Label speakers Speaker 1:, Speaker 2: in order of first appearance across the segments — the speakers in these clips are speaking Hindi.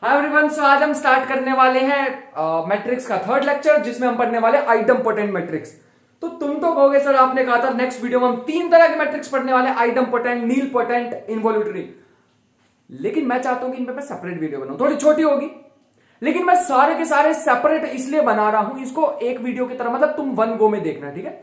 Speaker 1: हाय एवरीवन, सो आज हम स्टार्ट करने वाले हैं मैट्रिक्स का थर्ड लेक्चर, जिसमें हम पढ़ने वाले आइटम पोटेंट मैट्रिक्स। तो तुम तो कहोगे सर आपने कहा था नेक्स्ट वीडियो में हम 3 तरह के मैट्रिक्स पढ़ने वाले, आइटम पोटेंट, नील पोटेंट, इनवॉल्यूटरी। लेकिन मैं चाहता हूं कि इन पे मैं सेपरेट वीडियो बनाऊं, थोड़ी छोटी होगी, लेकिन मैं सारे के सारे सेपरेट इसलिए बना रहा हूं इसको एक वीडियो की तरह। मतलब तुम वन गो में देखना, ठीक है।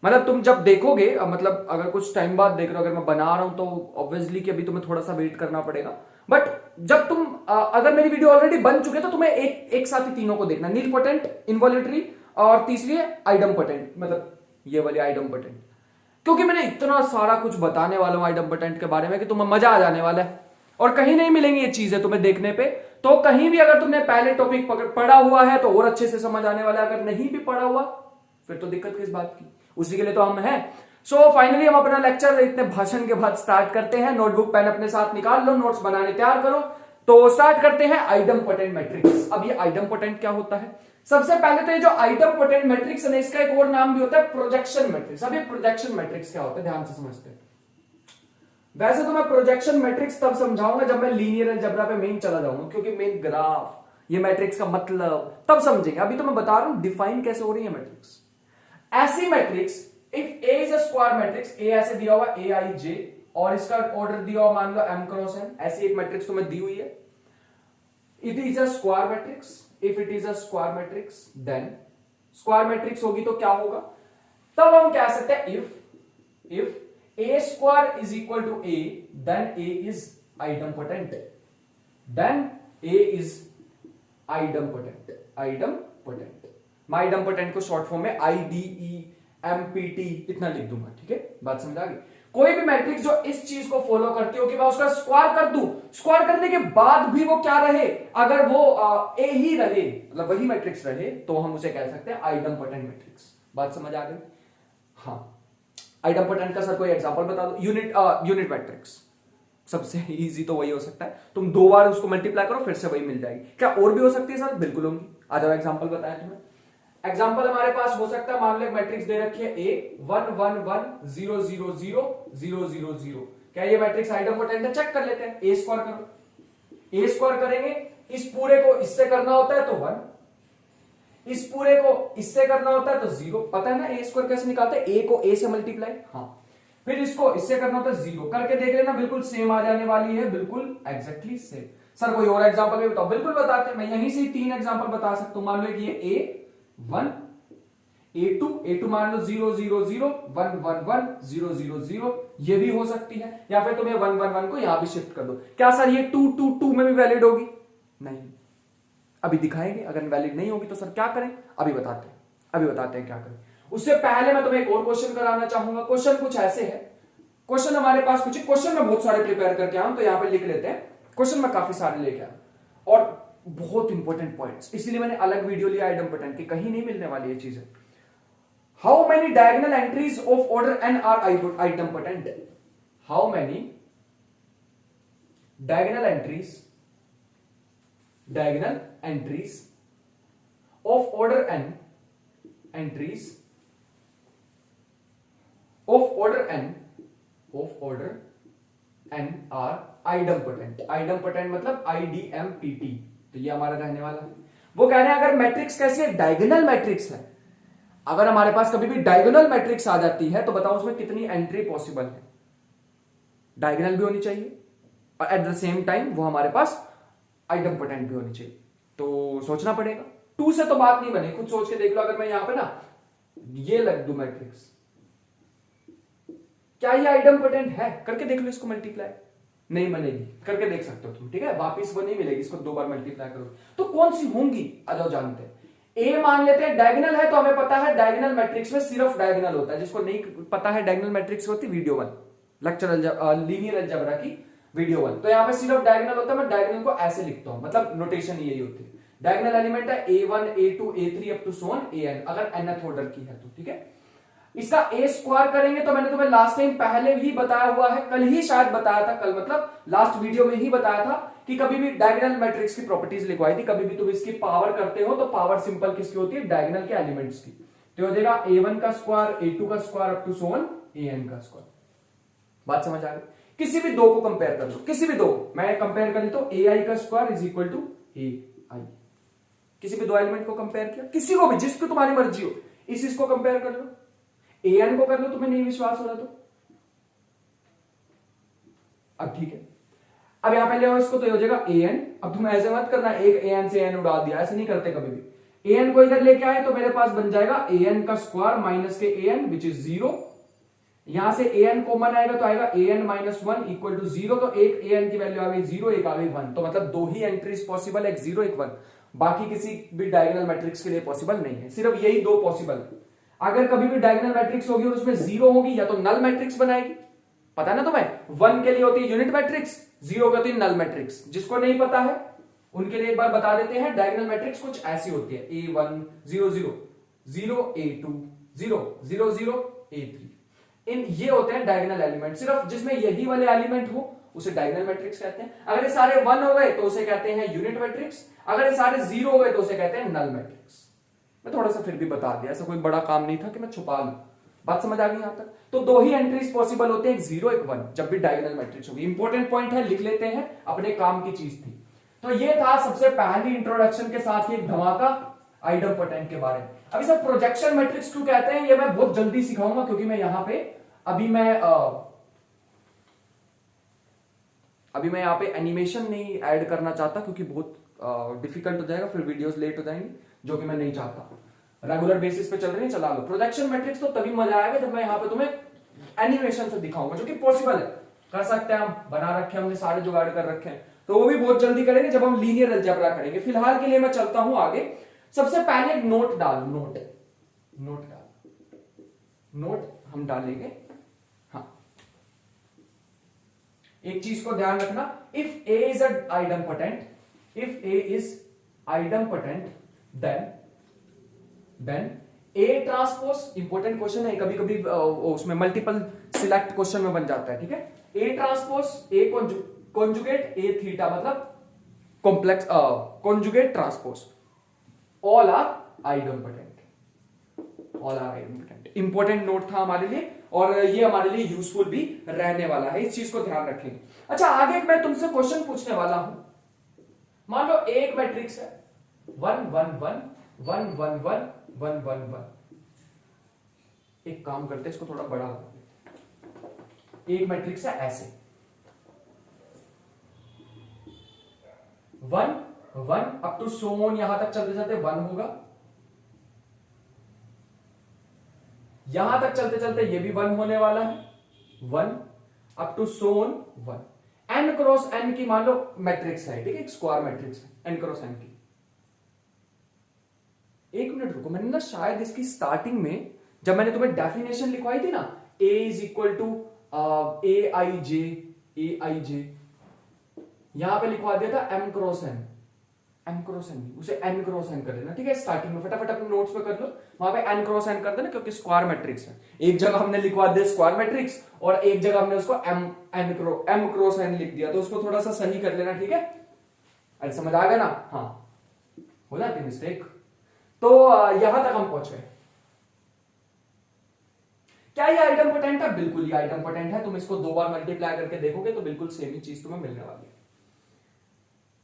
Speaker 1: मतलब तुम जब देखोगे, मतलब अगर कुछ टाइम बाद देख रहे हो, अगर मैं बना रहा हूं तो ऑब्वियसली कि अभी तुम्हें थोड़ा सा वेट करना पड़ेगा। बट जब तुम अगर मेरी वीडियो ऑलरेडी बन चुके तो तुम्हें एक साथ ही तीनों को देखना, नील पोटेंट, इनवॉल्यूटरी और तीसरी है आइटम पोटेंट, मतलब ये वाली आइटम पोटेंट। क्योंकि मैंने इतना सारा कुछ बताने वाला हूं आइटम पोटेंट के बारे में कि तुम्हें मजा आ जाने वाला है और कहीं नहीं मिलेंगी ये चीजें तुम्हें देखने पे। तो कहीं भी अगर तुमने पहले टॉपिक पढ़ा हुआ है तो और अच्छे से समझ आने वाला है, अगर नहीं भी पढ़ा हुआ फिर तो दिक्कत किस बात की, उसी के लिए तो हम हैं। सो फाइनली हम अपना लेक्चर इतने भाषण के बाद स्टार्ट करते हैं। नोटबुक पेन अपने साथ निकाल लो, नोट्स बनाने तैयार करो। तो स्टार्ट करते हैं आइटम पोटेंट मैट्रिक्स। अब ये आइटम पोटेंट क्या होता है? सबसे पहले तो ये जो आइटम पोटेंट मैट्रिक्स है, इसका एक और नाम भी होता है प्रोजेक्शन मैट्रिक्स। अब ये प्रोजेक्शन मैट्रिक्स क्या होता है, ध्यान से समझते हैं। वैसे तो मैं प्रोजेक्शन मैट्रिक्स तब समझाऊंगा जब मैं लीनियर अलजेब्रा पे मेन चला जाऊंगा, क्योंकि मेन ग्राफ, ये मैट्रिक्स का मतलब तब समझेंगे। अभी तो मैं बता रहा हूं डिफाइन कैसे हो रही है मैट्रिक्स। ऐसी matrix, if A is a square matrix, A ऐसे दिया हुआ ए आई जे और इसका ऑर्डर दिया हुआ मान लो एम क्रॉस एन, ऐसी एक मैट्रिक्स तुम्हें दी हुई है। It is a square matrix. If it is a square matrix then square matrix होगी तो क्या होगा, तब हम कह सकते हैं इफ a square is equal to a, then a is idempotent. Then a is idempotent. Idempotent. मैं idempotent को शॉर्ट फॉर्म में IDEMPT इतना लिख दूंगा, ठीक है। बात समझ आ गई। कोई भी मैट्रिक्स जो इस चीज को फॉलो करती हो कि मैं उसका स्क्वायर कर दूं, स्क्वायर करने के बाद भी वो क्या रहे, अगर वो a ही रहे, मतलब वही मैट्रिक्स रहे, तो हम उसे कह सकते हैं आइडमपोटेंट मैट्रिक्स। बात समझ आ गई? हाँ, आइटम पोटेंट का सर कोई एग्जांपल बता दो। यूनिट मैट्रिक्स सबसे इजी तो वही हो सकता है, तुम 2 बार उसको मल्टीप्लाई करो फिर से वही मिल जाएगी। क्या और भी हो सकती है सर? बिल्कुल होंगी। आ जाओ एग्जांपल बताएं तुम्हें। एग्जांपल हमारे पास हो सकता है, मान लो एक मैट्रिक्स दे रखी है ए 1 1 1 0 0 0 0 0 0। क्या ये मैट्रिक्स आइटम पोटेंट है? चेक कर लेते हैं। ए स्क्वायर करो, ए स्क्वायर करेंगे, इस पूरे को इससे करना होता है तो 1, इस पूरे को इससे करना होता है तो 0। पता है ना ए स्क्वायर कैसे निकालते हैं? ए को ए से मल्टीप्लाई, हाँ, फिर इसको इससे करना होता है 0। करके देख लेना, बिल्कुल सेम आ जाने वाली है, बिल्कुल एग्जैक्टली सेम। सर कोई और एग्जांपल भी बताओ। बिल्कुल बताते हैं, मैं यहीं से ही 3 एग्जांपल बता सकता हूं। मान लो कि ये A1 A2 मान लो 0 0 0 1 1 1 0 0 0, ये भी हो सकती है। या फिर तुम्हें 1 1 1 को यहां भी शिफ्ट कर दो। क्या सर ये 2 2 2 में भी वैलिड होगी? नहीं, अभी दिखाएंगे। अगर वैलिड नहीं होगी तो सर क्या करें, अभी बताते हैं क्या करें। उससे पहले मैं तुम्हें एक और क्वेश्चन कराना चाहूंगा। क्वेश्चन कुछ ऐसे है, क्वेश्चन हमारे पास कुछ, क्वेश्चन मैं बहुत सारे प्रिपेयर करके आया हूं तो यहां पे लिख लेते हैं। क्वेश्चन मैं काफी सारे लेके आया और बहुत इंपॉर्टेंट पॉइंट्स, इसलिए मैंने अलग वीडियो लिया आइटम पोटेंट की, कहीं नहीं मिलने वाली ये चीजें। How many diagonal entries of order N are idempotent? How many diagonal entries of order n are idempotent। idempotent मतलब IDMPT, तो ये हमारा रहने वाला है। वो कह रहे हैं अगर मैट्रिक्स कैसी है, डायगोनल मैट्रिक्स है, अगर हमारे पास कभी भी डायगोनल मैट्रिक्स आ जाती है तो बताओ उसमें कितनी एंट्री पॉसिबल है। डायगोनल भी होनी चाहिए और एट द सेम टाइम वो हमारे पास आइडमपोटेंट भी होनी चाहिए। तो सोचना पड़ेगा, 2 से तो बात नहीं बनी, खुद सोच के देख लो। अगर मैं यहां पे ना ये लग दूं मैट्रिक्स, क्या ये आइडमपोटेंट है? करके देख लो, इसको मल्टीप्लाई नहीं बनेगी, करके देख सकते हो तुम, ठीक है। वापिस वो नहीं मिलेगी, इसको 2 बार मल्टीप्लाई करो तो कौन सी होंगी, आ जाओ जानते हैं। ए मान लेते हैं डायगोनल है, तो हमें पता है डायगोनल मैट्रिक्स में सिर्फ डायगोनल होता है। जिसको नहीं पता है डायगोनल मैट्रिक्स होती, वीडियो 1 लेक्चर लीनियर अलजेब्रा की वीडियो 1, तो यहां पे सिर्फ डायगोनल होता है। मैं डायगोनल को ऐसे लिखता हूं, मतलब नोटेशन यही होती है। डायगोनल एलिमेंट है A1 A2 A3 up to so on AN, अगर nth ऑर्डर की है तो, ठीक है। इसका A स्क्वायर करेंगे तो मैंने तुम्हें लास्ट टाइम पहले भी बताया हुआ है, कल ही शायद बताया था, कल मतलब लास्ट वीडियो में ही बताया था कि कभी भी डायगोनल मैट्रिक्स की प्रॉपर्टीज लिखवाई थी। कभी भी तुम इसकी पावर करते हो तो पावर सिंपल किसकी होती है, डायगोनल के एलिमेंट्स की। तो हो जाएगा A1 का स्क्वायर A2 का square up to so on AN का स्क्वायर। बात समझ आ गई? किसी भी दो को कंपेयर कर लो, किसी भी दो मैं कंपेयर करी तो AI का स्क्वायर इज इक्वल टू ए आई। किसी भी दो एलिमेंट को कंपेयर किया, किसी को भी, जिसको तुम्हारी मर्जी हो, इसको कंपेयर कर लो, ए एन को कर लो, तुम्हें नहीं विश्वास हो रहा तो। अब ठीक है, अब यहां पे ले आओ इसको, तो ये हो जाएगा ए एन। अब तुम्हें ऐसे मत करना एक ए एन से एन उड़ा दिया, ऐसे नहीं करते कभी भी। ए एन को इधर लेके आए तो मेरे पास बन जाएगा ए एन का स्क्वायर माइनस के ए एन विच इज 0। यहां से ए एन कॉमन आएगा तो आएगा A N minus 1 equal to 0। तो एक ए एन की वैल्यू आ गई 0, एक आ गई 1। तो मतलब दो ही एंट्रीज पॉसिबल, एक 0 एक 1। बाकी किसी भी डायगोनल मैट्रिक्स के लिए पॉसिबल नहीं है, सिर्फ यही दो पॉसिबल है। अगर कभी भी डायगोनल मैट्रिक्स होगी और उसमें 0 होगी, या तो नल मैट्रिक्स बनाएगी, पता ना तुम्हें, 1 के लिए होती है यूनिट मैट्रिक्स, 0 के होती है नल मैट्रिक्स। जिसको नहीं पता है उनके लिए एक बार बता देते हैं, डायगोनल मैट्रिक्स कुछ ऐसी होती है, A1 0 0 0 A2 0 0 0 A3। इन ये होते हैं डायगोनल एलिमेंट। सिर्फ जिसमें यही वाले एलिमेंट हो उसे डायगोनल मैट्रिक्स कहते हैं। अगर ये सारे 1 हो गए तो उसे कहते हैं यूनिट मैट्रिक्स, अगर ये सारे 0 हो गए तो उसे कहते हैं नल मैट्रिक्स। मैं थोड़ा सा फिर भी बता दिया, ऐसा कोई बड़ा काम नहीं था कि मैं छुपा लूं। बात समझ आ गई यहां तक? तो दो ही एंट्रीज पॉसिबल होते हैं, एक 0 एक 1, जब भी डायगोनल मैट्रिक्स होगी। इंपॉर्टेंट पॉइंट है, लिख लेते हैं, अपने काम की चीज थी। तो ये था सबसे पहली इंट्रोडक्शन के साथ ही एक धमाका आइडम्पोटेंट के बारे में। अभी सर प्रोजेक्शन मैट्रिक्स क्यों कहते हैं, ये मैं बहुत जल्दी सिखाऊंगा, क्योंकि मैं यहां पे अभी मैं यहां पे एनिमेशन नहीं ऐड करना चाहता, क्योंकि बहुत डिफिकल्ट हो जाएगा, फिर वीडियोस लेट हो जाएंगी, जो कि मैं नहीं चाहता। रेगुलर बेसिस पे चल रही है, चला लो। प्रोजेक्शन मैट्रिक्स तो तभी मजा आएगा जब मैं यहां पे तुम्हें एनिमेशन से दिखाऊंगा, जो कि पॉसिबल है, कर सकते हैं हम, बना रखे हमने, सारे जुगाड़ कर रखे हैं। तो वो भी बहुत जल्दी करेंगे जब हम लीनियर अलजेब्रा करेंगे। फिलहाल के लिए मैं चलता हूं आगे। सबसे पहले एक नोट डाल, नोट हम डालेंगे। हाँ, एक चीज को ध्यान रखना, if A is idempotent, if A is idempotent then A transpose, important question है, कभी कभी उसमें मल्टीपल सिलेक्ट क्वेश्चन में बन जाता है, ठीक है। A transpose A conjugate A theta, मतलब complex conjugate transpose, all are idempotent, all are idempotent. Important note था हमारे लिए, और ये हमारे लिए यूजफुल भी रहने वाला है, इस चीज को ध्यान रखेंगे। अच्छा, आगे मैं तुमसे क्वेश्चन पूछने वाला हूं। मान लो एक मैट्रिक्स है 1 1 1 1 1 1 1 1 1। एक काम करते हैं, इसको थोड़ा बड़ा कर देते। एक मैट्रिक्स है ऐसे 1 1 अप टू सो ऑन, यहां तक चलते चलते 1 होगा, यहां तक चलते चलते ये भी 1 होने वाला है, 1 up to so on 1। n cross n की मान लो मैट्रिक्स है, ठीक है, एक स्क्वायर मैट्रिक्स है n क्रॉस n की। एक मिनट रुको, मैंने ना शायद इसकी स्टार्टिंग में जब मैंने तुम्हें डेफिनेशन लिखवाई थी ना, a इज इक्वल टू ए आई जे, यहां पे लिखवा दिया था m क्रॉस n, उसे n क्रॉस n कर देना, ठीक है। स्टार्टिंग में फटाफट अपने नोट्स पे कर लो, वहां पे n क्रॉस n कर देना, क्योंकि स्क्वायर मैट्रिक्स है। एक जगह हमने लिखवा दिया स्क्वायर मैट्रिक्स, और एक जगह हमने उसको m क्रॉस n लिख दिया, तो उसको थोड़ा सा सही कर लेना, ठीक है। अरे समझ आ गया ना? हाँ, हो जाती मिस्टेक। तो यहां तक हम पहुंच गए। क्या ये आइडम्पोटेंट है? बिल्कुल ये आइडम्पोटेंट है। तुम इसको 2 बार मल्टीप्लाई करके देखोगे तो बिल्कुल सेम ही चीज तुम्हें मिलने वाली है।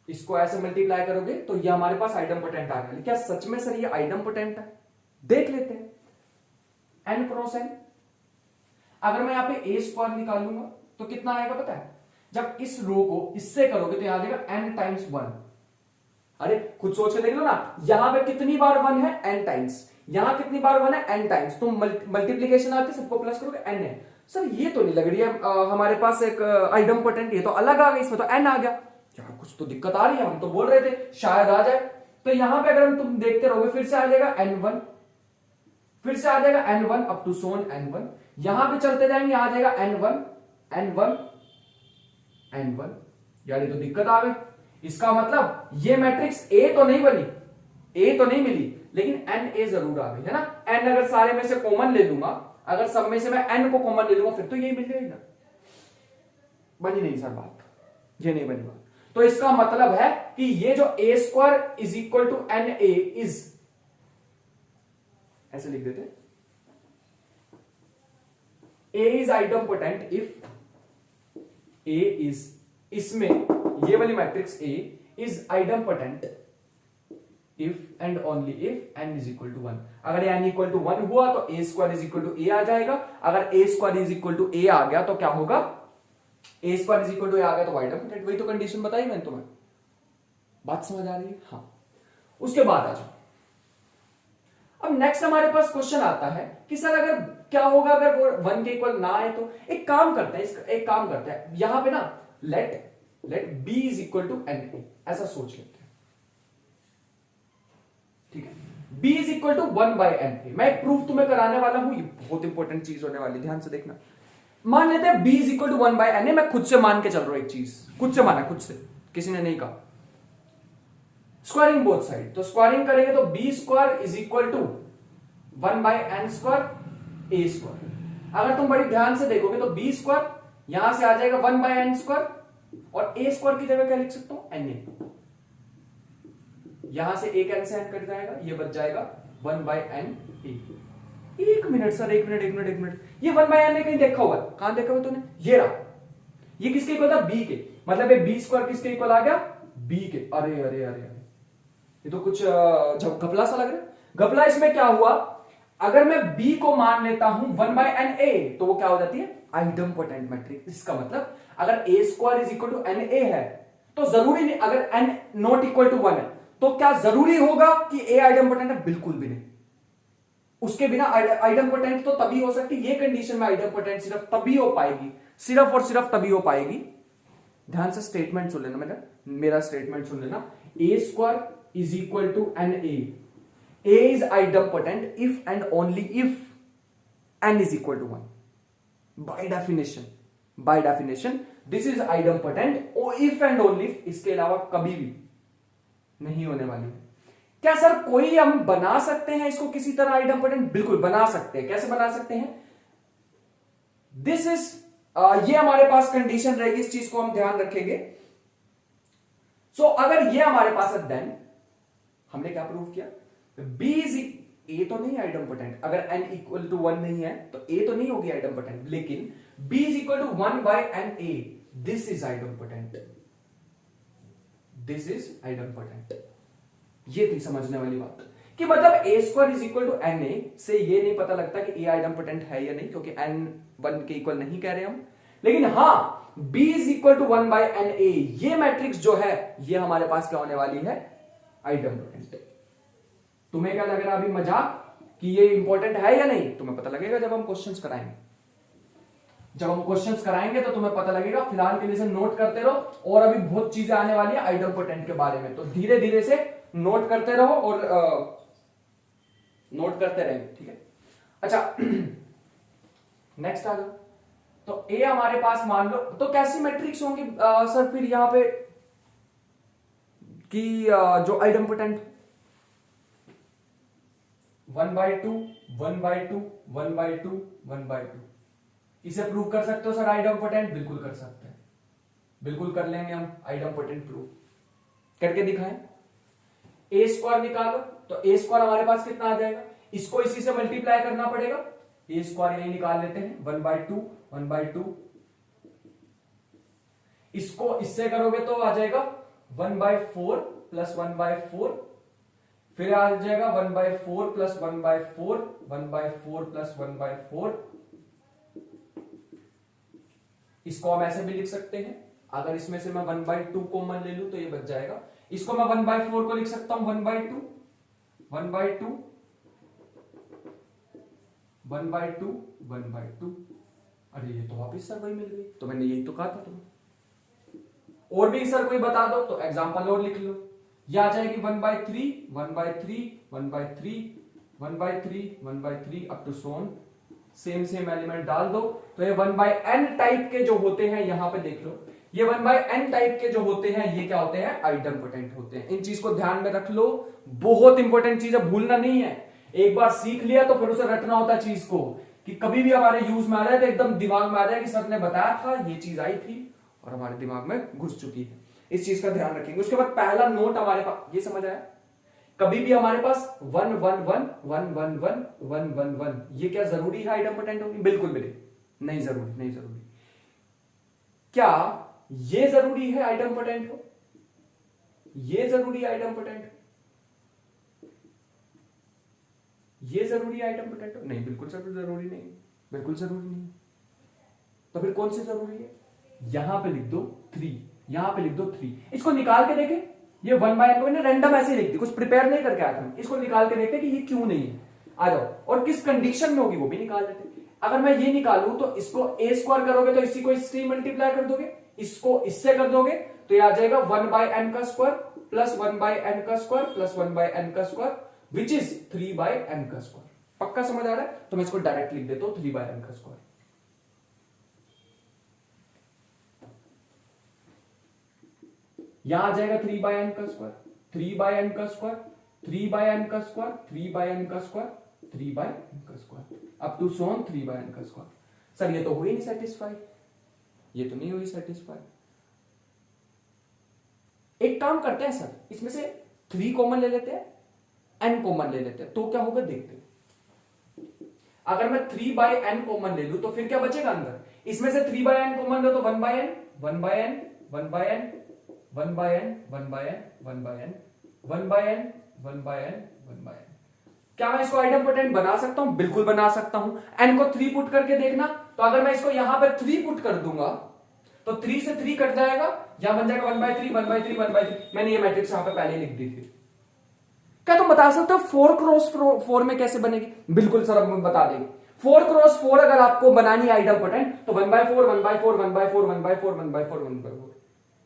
Speaker 1: इसको ऐसे मल्टीप्लाई करोगे तो ये हमारे पास आइडम्पोटेंट आ गया। क्या सच में सर ये आइडम्पोटेंट है? देख लेते हैं। n क्रॉस n, अगर मैं यहां पे a स्क्वायर निकालूंगा तो कितना आएगा पता है? जब इस रो को इससे करोगे तो यहां आ जाएगा n टाइम्स 1। अरे खुद सोच के देख लो ना, यहां पे कितनी बार 1 है? n times. यहां कितनी बार 1 है? n times. तुम मल्टीप्लीकेशन आते सबको प्लस करोगे n है। सर ये तो नहीं लग रही है हमारे पास एक आइडम्पोटेंट, ये तो अलग आ गई, इसमें तो n आ गया। यार कुछ तो दिक्कत आ रही है, हम तो बोल रहे थे शायद आ जाए। तो यहां पे अगर तुम देखते रहोगे फिर से आ जाएगा n1, फिर से आ जाएगा n1 up to Son n1, यहां पे चलते जाएंगे, आ जाएगा n1 n1 n1। यार ये तो दिक्कत आ गई। इसका मतलब ये मैट्रिक्स A तो नहीं बनी, A तो नहीं मिली, लेकिन NA जरूर आ गई, है ना। n अगर सारे में से कॉमन ले लूंगा, अगर सब में से मैं n को कॉमन ले लूंगा, फिर तो यही मिल जाएगी ना। बनी नहीं सर बात, ये नहीं बनी बात। तो इसका मतलब है कि ये जो a square is equal to NA is, ऐसे लिख देते, A is idempotent if A is, इसमें ये वाली matrix A is idempotent if and only if n is equal to 1। अगर n इक्वल टू 1 हुआ तो a square is equal to a आ जाएगा। अगर a square is equal to a आ गया तो क्या होगा, a square is equal to a आ गया तो आइडम्पोटेंट। वही तो कंडीशन बताई मैंने तुम्हें, बात समझ आ रही है? हाँ। उसके बाद आ जाओ, अब नेक्स्ट हमारे पास क्वेश्चन आता है कि सर अगर क्या होगा अगर वो 1 के इक्वल ना आए तो। एक काम करते हैं, एक काम करते हैं यहां पे ना, let b is equal to n, ऐसा सोच लेते हैं, ठीक है। b is equal to 1 by N. मैं एक प्रूफ तुम्हें कराने वाला हूं, ये बहुत इंपॉर्टेंट चीज होने वाली, ध्यान से देखना। मान लेते हैं b is equal to 1 by N, मैं खुद से मान के चल रहा हूं एक चीज, खुद से माना, खुद से, किसी ने नहीं कहा। स्क्वायरिंग बोथ साइड, तो स्क्वायरिंग करेंगे तो B square is equal to 1 by N square A square. अगर तुम बड़ी ध्यान से देखोगे तो बी स्क्वायर यहां से आ जाएगा 1 बाई एन स्क्वायर, और ए स्क्वायर की जगह क्या लिख सकता हूं, एन ए। यहां से एक एन से एन कट जाएगा, ये बच जाएगा 1 बाई एन ए। एक मिनट सर, एक मिनट, ये 1 बाई एन ए कहीं देखा हुआ है? कहां देखा हुआ तूने? ये रहा, ये किसके इक्वल था, बी के, मतलब ये बी स्क्वायर किसके इक्वल आ गया, बी के। अरे अरे अरे, ये तो कुछ घपला सा लग रहा है। घपला इसमें क्या हुआ, अगर मैं b को मान लेता हूं 1 बाई एन ए तो वो क्या हो जाती है, आइडम्पोटेंट मैट्रिक्स। इसका मतलब अगर a square is equal to N A है तो जरूरी नहीं, अगर n नॉट इक्वल टू 1 है तो क्या जरूरी होगा कि a आइडम्पोटेंट है? बिल्कुल भी नहीं। उसके बिना आइडम्पोटेंट तो तभी हो सकती, ये कंडीशन में आइडम्पोटेंट सिर्फ तभी हो पाएगी, सिर्फ और सिर्फ तभी हो पाएगी। ध्यान से स्टेटमेंट सुन लेना, मेरा स्टेटमेंट सुन लेना। a square is equal to an a. A is idempotent if and only if n is equal to 1. By definition, this is idempotent if and only if, इसके अलावा कभी भी नहीं होने वाली। क्या सर कोई हम बना सकते हैं इसको किसी तरह आइडम्पोटेंट? बिल्कुल बना सकते हैं। कैसे बना सकते हैं? दिस इज ये हमारे पास कंडीशन रहेगी, इस चीज को हम ध्यान रखेंगे। सो अगर ये हमारे पास है, देन हमने क्या प्रूव किया, b इज ए तो नहीं आइडम्पोटेंट। अगर n इक्वल टू 1 नहीं है तो a तो नहीं होगी आइडम्पोटेंट, लेकिन b is equal to 1 by N A, this is idempotent, this is idempotent. ये थी समझने वाली बात कि मतलब a square is equal to N A से ये नहीं पता लगता कि a आइडम्पोटेंट है या नहीं, क्योंकि n 1 के इक्वल नहीं कह रहे हम। लेकिन हाँ, b is equal to 1 by N A, ये मैट्रिक्स जो है ये हमारे पास क्या होने वाली है, आइडम्पोटेंट। तुम्हें क्या लग रहा है अभी मजाक कि ये इंपॉर्टेंट है या नहीं? तुम्हें पता लगेगा जब हम क्वेश्चंस कराएंगे। जब हम क्वेश्चंस कराएंगे तो तुम्हें पता लगेगा। फिलहाल के लिए से नोट करते रहो, और अभी बहुत चीजें आने वाली है आइडम्पोटेंट के बारे में, तो धीरे धीरे से नोट करते रहो और नोट करते रहेंगे, ठीक है। अच्छा नेक्स्ट आ जाओ। तो ए हमारे पास मान लो, तो कैसी मैट्रिक्स होंगी सर फिर यहां पे कि जो आइडम्पोटेंट 1 बाई 2, 1 बाई 2, 1 बाई 2, 1 बाई 2, इसे प्रूव कर सकते हो सर आइडम्पोटेंट? बिल्कुल कर सकते हैं, बिल्कुल कर लेंगे हम आइडम्पोटेंट प्रूव करके दिखाएं। ए स्क्वायर निकालो, तो ए स्क्वायर हमारे पास कितना आ जाएगा, इसको इसी से मल्टीप्लाई करना पड़ेगा। ए स्क्वायर यही निकाल लेते हैं, 1 बाई 2, 1 बाई 2, इसको इससे करोगे तो आ जाएगा 1 बाई 4 प्लस 1 बाई 4, फिर आ जाएगा 1 by 4 plus 1 by 4, 1 by 4 plus 1 by 4। इसको हम ऐसे भी लिख सकते हैं, अगर इसमें से मैं 1 बाई 2 कॉमन ले लूं तो ये बच जाएगा। इसको मैं 1 बाई 4 को लिख सकता हूं 1 बाई 2, 1 बाई 2, 1 बाई 2, 1 बाई 2। अरे ये तो वापिस सर वही मिल गई, तो मैंने यही तो कहा था तुम्हें। और भी सर कोई बता दो तो एग्जांपल और लिख लो। ये आ जाएगी 1 by 3, 1 by 3, 1 by 3, 1 by 3, 1 by 3 up to so on. Same element डाल दो, तो ये 1 बाई n टाइप के जो होते हैं, यहां पे देख लो, ये 1 बाई n टाइप के जो होते हैं ये क्या होते हैं, आइडम्पोटेंट होते हैं। इन चीज को ध्यान में रख लो, बहुत इंपॉर्टेंट चीज है, भूलना नहीं है। एक बार सीख लिया तो फिर उसे रटना होता है चीज को, कि कभी भी हमारे यूज में आ जाए तो एकदम दिमाग में आ जाए कि सर ने बताया था, ये चीज आई थी और हमारे दिमाग में घुस चुकी है। इस चीज का ध्यान रखेंगे। उसके बाद पहला नोट हमारे पास, ये समझ आया, कभी भी हमारे पास 1 1 1 1 1 1 1 1 1, ये क्या जरूरी है आइडम्पोटेंट होगी? बिल्कुल भी नहीं जरूरी, नहीं जरूरी। क्या ये जरूरी है आइडम्पोटेंट हो? ये जरूरी है आइडम्पोटेंट, ये जरूरी है आइडम्पोटेंट? नहीं, बिल्कुल जरूरी नहीं, बिल्कुल जरूरी नहीं। तो फिर कौन सी जरूरी है? यहां पे लिख दो 3, यहां पे लिख दो 3। इसको निकाल के देखें, ये 1/n को मैंने रैंडम ऐसे ही लिख दी, कुछ प्रिपेयर नहीं करके आया था। इसको निकाल के देखते कि ये क्यों नहीं है, आ जाओ, और किस कंडीशन में होगी वो भी निकाल लेते। अगर मैं ये निकालूं तो इसको a स्क्वायर करोगे तो इसी को इससे मल्टीप्लाई कर दोगे, इसको इससे कर दोगे तो ये आ जाएगा 1/n का स्क्वायर प्लस 1/n का स्क्वायर प्लस 1/n का स्क्वायर विच इज 3/n का स्क्वायर। पक्का समझ आ रहा है? तो मैं इसको डायरेक्ट लिख देता हूं 3/n का स्क्वायर। यहां आ जाएगा 3/n का स्क्वायर, 3/n का स्क्वायर, 3/n का स्क्वायर, 3/n का स्क्वायर, 3/n का square, up to Son 3/n का स्क्वायर। सर ये तो हुई नहीं सेटिस्फाई, ये तो नहीं हुई सेटिस्फाई। एक काम करते हैं सर, इसमें से 3 कॉमन ले लेते हैं, n कॉमन ले लेते हैं, तो क्या होगा देखते हैं। अगर मैं 3/n कॉमन ले लूं तो फिर क्या बचेगा अंदर? इसमें से 3/n कॉमन लो तो 1/n 1/n 1/n 1/n 1/n 1/n 1/n 1/n 1/n। क्या मैं इसको आइडम्पोटेंट बना सकता हूं? बिल्कुल बना सकता हूं। n को 3 पुट करके देखना, तो अगर मैं इसको यहां पे 3 पुट कर दूंगा तो 3 से 3 कट जाएगा, यहां बन जाएगा 1/3 1/3 1/3। मैंने ये मैट्रिक्स यहां पे पहले लिख दी थी। क्या तुम बता सकते हो 4x4 में कैसे बनेगी? बिल्कुल सर हम बता देंगे। 4x4 अगर आपको बनानी आइडम्पोटेंट तो 1/4 1/4 1/4 1/4 1/4 1/4।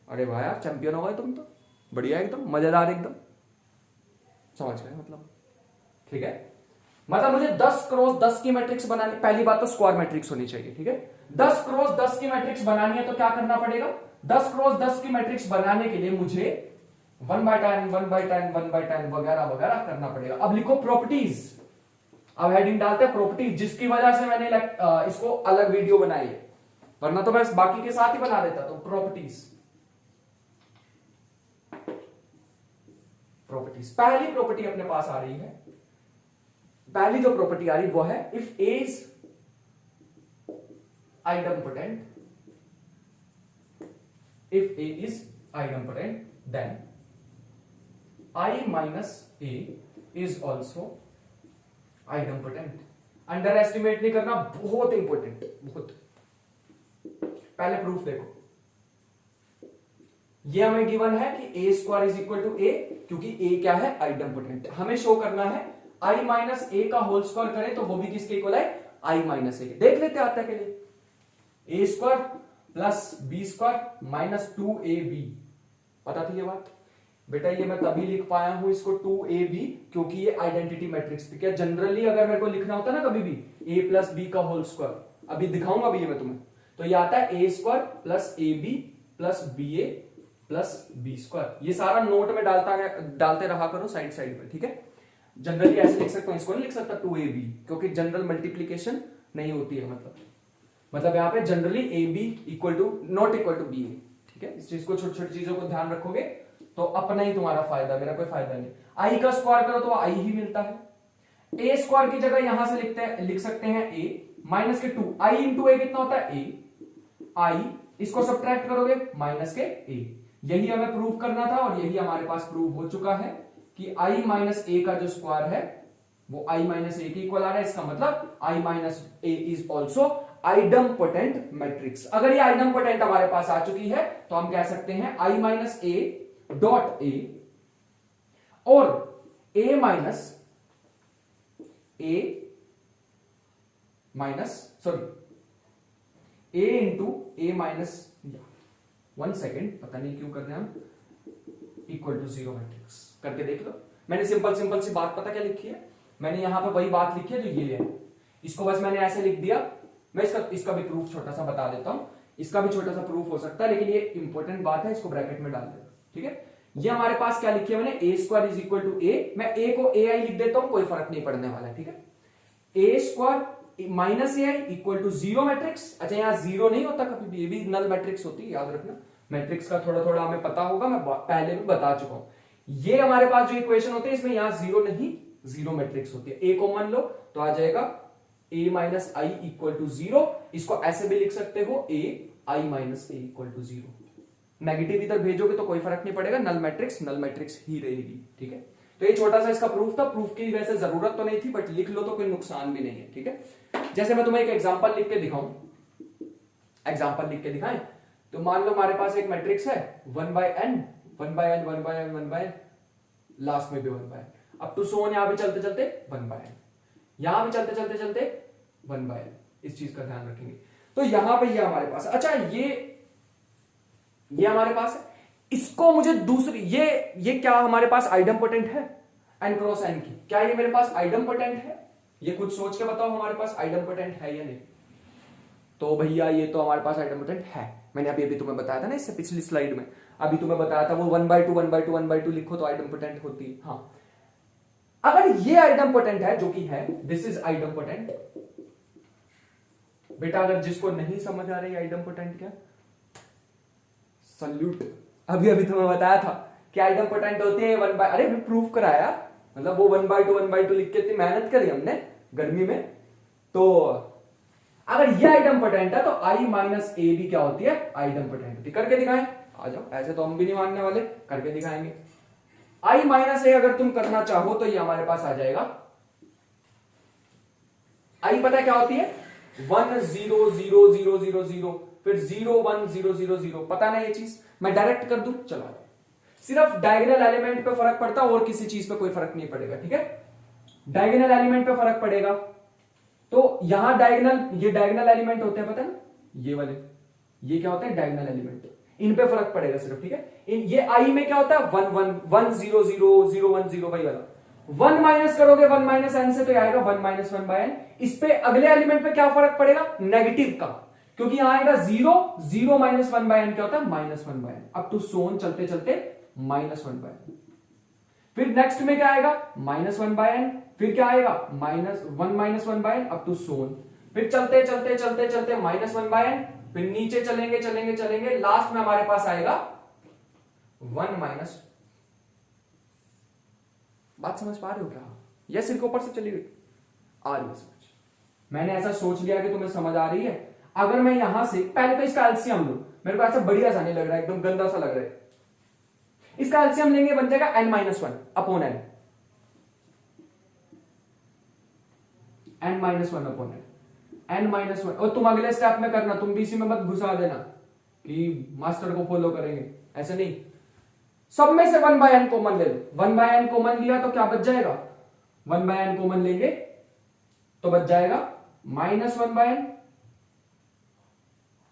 Speaker 1: अरे भाई यार चैंपियन हो गए तुम तो, बढ़िया एकदम मजेदार एकदम, समझ गए मतलब? ठीक है, मतलब मुझे 10x10 की मैट्रिक्स बनानी, पहली बात तो स्क्वायर मैट्रिक्स होनी चाहिए। ठीक है, 10x10 की मैट्रिक्स बनानी है तो क्या करना पड़ेगा? 10x10 की मैट्रिक्स बनाने के लिए मुझे 1/10 1/10 1/10 वगैरह वगैरह करना पड़ेगा। अब लिखो प्रॉपर्टीज, अब हेडिंग डालते हैं प्रॉपर्टीज, जिसकी वजह से मैंने इसको अलग वीडियो बनाई है, वरना तो मैं बाकी के साथ ही बना देता। तो प्रॉपर्टीज, प्रॉपर्टीज, पहली प्रॉपर्टी अपने पास आ रही है, पहली जो प्रॉपर्टी आ रही वो है if A is idempotent, if A is idempotent then I minus A is also idempotent. Underestimate नहीं करना, बहुत इंपॉर्टेंट, बहुत। पहले प्रूफ देखो, ये हमें गिवन है कि a square is equal to a, क्योंकि a क्या है? आइडम्पोटेंट। हमें शो करना है I माइनस a का होल स्क्वायर करें तो वो भी किसके इक्वल है? I minus a। देख लेते आता है के लिए, a square plus b square minus 2ab। पता थी ये बात बेटा? ये मैं तभी लिख पाया हूं इसको 2ab क्योंकि ये आइडेंटिटी मैट्रिक्स थी। क्या जनरली अगर मेरे को लिखना होता ना कभी भी a प्लस बी का होल स्क्वायर, अभी दिखाऊंगा भी ये मैं तुम्हें, तो ये आता है a square plus ab plus ba plus B square. ये सारा नोट में डालते रहा करो साइड साइड पे। ठीक है, जनरली ऐसे लिख सकता हूं, इसको नहीं लिख सकता 2ab क्योंकि जनरल मल्टीप्लीकेशन नहीं होती है, मतलब यहां पे generally ab equal to not equal to ba। ठीक है, इस चीज को, छोटी छोटी चीजों को ध्यान रखोगे तो अपना ही तुम्हारा फायदा, मेरा कोई फायदा नहीं। आई का स्क्वायर करो तो आई ही मिलता है। ए स्क्वायर की जगह यहां से लिख सकते हैं a माइनस के 2, आई इंटू ए कितना होता है? a, आई इसको सब्ट्रैक्ट करोगे माइनस के a। यही हमें प्रूव करना था और यही हमारे पास प्रूव हो चुका है कि i माइनस a का जो स्क्वायर है वो i माइनस a के इक्वल आ रहा है। इसका मतलब i minus a is also idempotent matrix. अगर ये आइडम्पोटेंट हमारे पास आ चुकी है तो हम कह सकते हैं i minus a dot A और a minus sorry a into A minus, 1 second, पता नहीं क्यों कर रहे हैं हम, इक्वल टू 0 मैट्रिक्स करके देख लो। मैंने सिंपल सी बात पता क्या लिखी है? मैंने यहां पे वही बात लिखी है जो ये है, इसको बस मैंने ऐसे लिख दिया। मैं इसका भी प्रूफ छोटा सा बता देता हूं, इसका भी छोटा सा प्रूफ हो सकता है, लेकिन ये इंपॉर्टेंट बात है, इसको ब्रैकेट में डाल देना। ठीक है, ये हमारे पास क्या लिखी है मैंने? ए स्क्वायर इज इक्वल टू ए, मैं ए को ए आई लिख देता हूं, कोई फर्क नहीं पड़ने वाला है। ठीक है, A square minus A I equal to 0 matrix. अच्छा यहाँ 0 नहीं होता कभी भी, ये भी नल मैट्रिक्स होती है, याद रखना। मैट्रिक्स का थोड़ा थोड़ा हमें पता होगा, मैं पहले भी बता चुका हूं। ये हमारे पास जो इक्वेशन होती है इसमें यहाँ 0 नहीं, 0 मैट्रिक्स होती है। ए कॉमन लो तो आ जाएगा a minus I equal to 0। इसको ऐसे भी लिख सकते हो a i minus A equal to 0। Negative इधर भेजोगे तो कोई फर्क नहीं पड़ेगा, नल मैट्रिक्स ही रहेगी। ठीक है, तो ये छोटा सा इसका प्रूफ था। प्रूफ की वैसे जरूरत तो नहीं थी, बट लिख लो तो कोई नुकसान भी नहीं है। ठीक है, जैसे मैं तुम्हें एक एग्जांपल लिख के दिखाऊं, एग्जांपल लिख के दिखाएं तो मान लो हमारे पास एक मैट्रिक्स है 1/n 1/n 1/n 1/n, last में भी 1/n, अब टू सो ऑन, यहां भी चलते चलते 1/n, यहां भी चलते चलते चलते 1/n, इस चीज का ध्यान रखेंगे। तो यहां पे ये हमारे पास, अच्छा ये हमारे पास है, इसको मुझे दूसरी ये क्या हमारे पास आइडम्पोटेंट है n क्रॉस n की, क्या ये मेरे पास आइडम्पोटेंट है? ये खुद सोच के बताओ हमारे पास आइडम्पोटेंट है या नहीं। तो भैया ये तो हमारे पास आइडम्पोटेंट है, मैंने अभी तुम्हें बताया था ना इससे पिछली स्लाइड में, अभी तुम्हें बताया था वो 1/2 1/2 1/2 लिखो तो आइडम्पोटेंट होती है। हाँ, अगर ये आइडम्पोटेंट है, जो कि है, दिस इज आइडम्पोटेंट। बेटा अगर जिसको नहीं समझ आ रही आइडम्पोटेंट क्या, सल्यूट, अभी तुम्हें बताया था कि आइडम्पोटेंट होती है 1/, अरे भी प्रूफ कराया, मतलब वो 1/2 1/2 लिख के इतनी मेहनत करी हमने गर्मी में। तो अगर ये आइडम्पोटेंट है तो i माइनस ए भी क्या होती है, आइडम्पोटेंट होती है। करके दिखाएं, आ जाओ, ऐसे तो हम भी नहीं मानने वाले, करके दिखाएंगे। i माइनस ए अगर तुम करना चाहो तो ये हमारे पास आ जाएगा, i पता है क्या होती है, 1 0 0 0 0 0, फिर 0 1 0 0 0, पता ना ये चीज, मैं डायरेक्ट कर दूं, चलो सिर्फ डायगोनल एलिमेंट पे फर्क पड़ता है और किसी चीज पे कोई फर्क नहीं पड़ेगा। ठीक है, डायगोनल एलिमेंट पे फर्क पड़ेगा। तो यहां डायगोनल, ये डायगोनल एलिमेंट होते हैं, पता है ना, ये वाले, ये क्या होते हैं, डायगोनल एलिमेंट, इन पे फर्क पड़ेगा सिर्फ। ठीक है, ये i में क्या होता है, 1 1 1 0 0 0 1 0, वही वाला 1 माइनस करोगे 1 माइनस n से तो आएगा 1 माइनस 1/n। इस पे अगले एलिमेंट पे क्या फर्क पड़ेगा, नेगेटिव का, क्योंकि यहां आएगा 0 0 माइनस 1/n क्या होता है, माइनस 1/n, अब टू सोन चलते चलते माइनस 1/n। फिर नेक्स्ट में क्या आएगा, माइनस 1/n, फिर क्या आएगा, minus 1 minus 1/n, up to so on, फिर चलते चलते चलते चलते माइनस 1/n, फिर नीचे चलेंगे चलेंगे चलेंगे, लास्ट में हमारे पास आएगा 1 माइनस। बात समझ पा रहे हो क्या, या सिर के ऊपर से चली गई, आ रही है समझ, मैंने ऐसा सोच लिया कि तुम्हें समझ आ रही है। अगर मैं यहां से पहले तो इसका एलसीएम लूं, मेरे को ऐसा बढ़िया सा नहीं लग रहा है, एकदम गंदा सा लग रहा है, इसका एलसीएम लेंगे, बन जाएगा n minus 1 upon n, n minus 1 upon n minus 1। और तुम अगले स्टेप में करना, तुम भी इसी में मत घुसा देना कि मास्टर को फॉलो करेंगे, ऐसे नहीं, सब में से 1/n कॉमन ले लो, 1/n कॉमन लिया तो क्या बच जाएगा, 1/n कॉमन लेंगे तो बच जाएगा माइनस 1/n,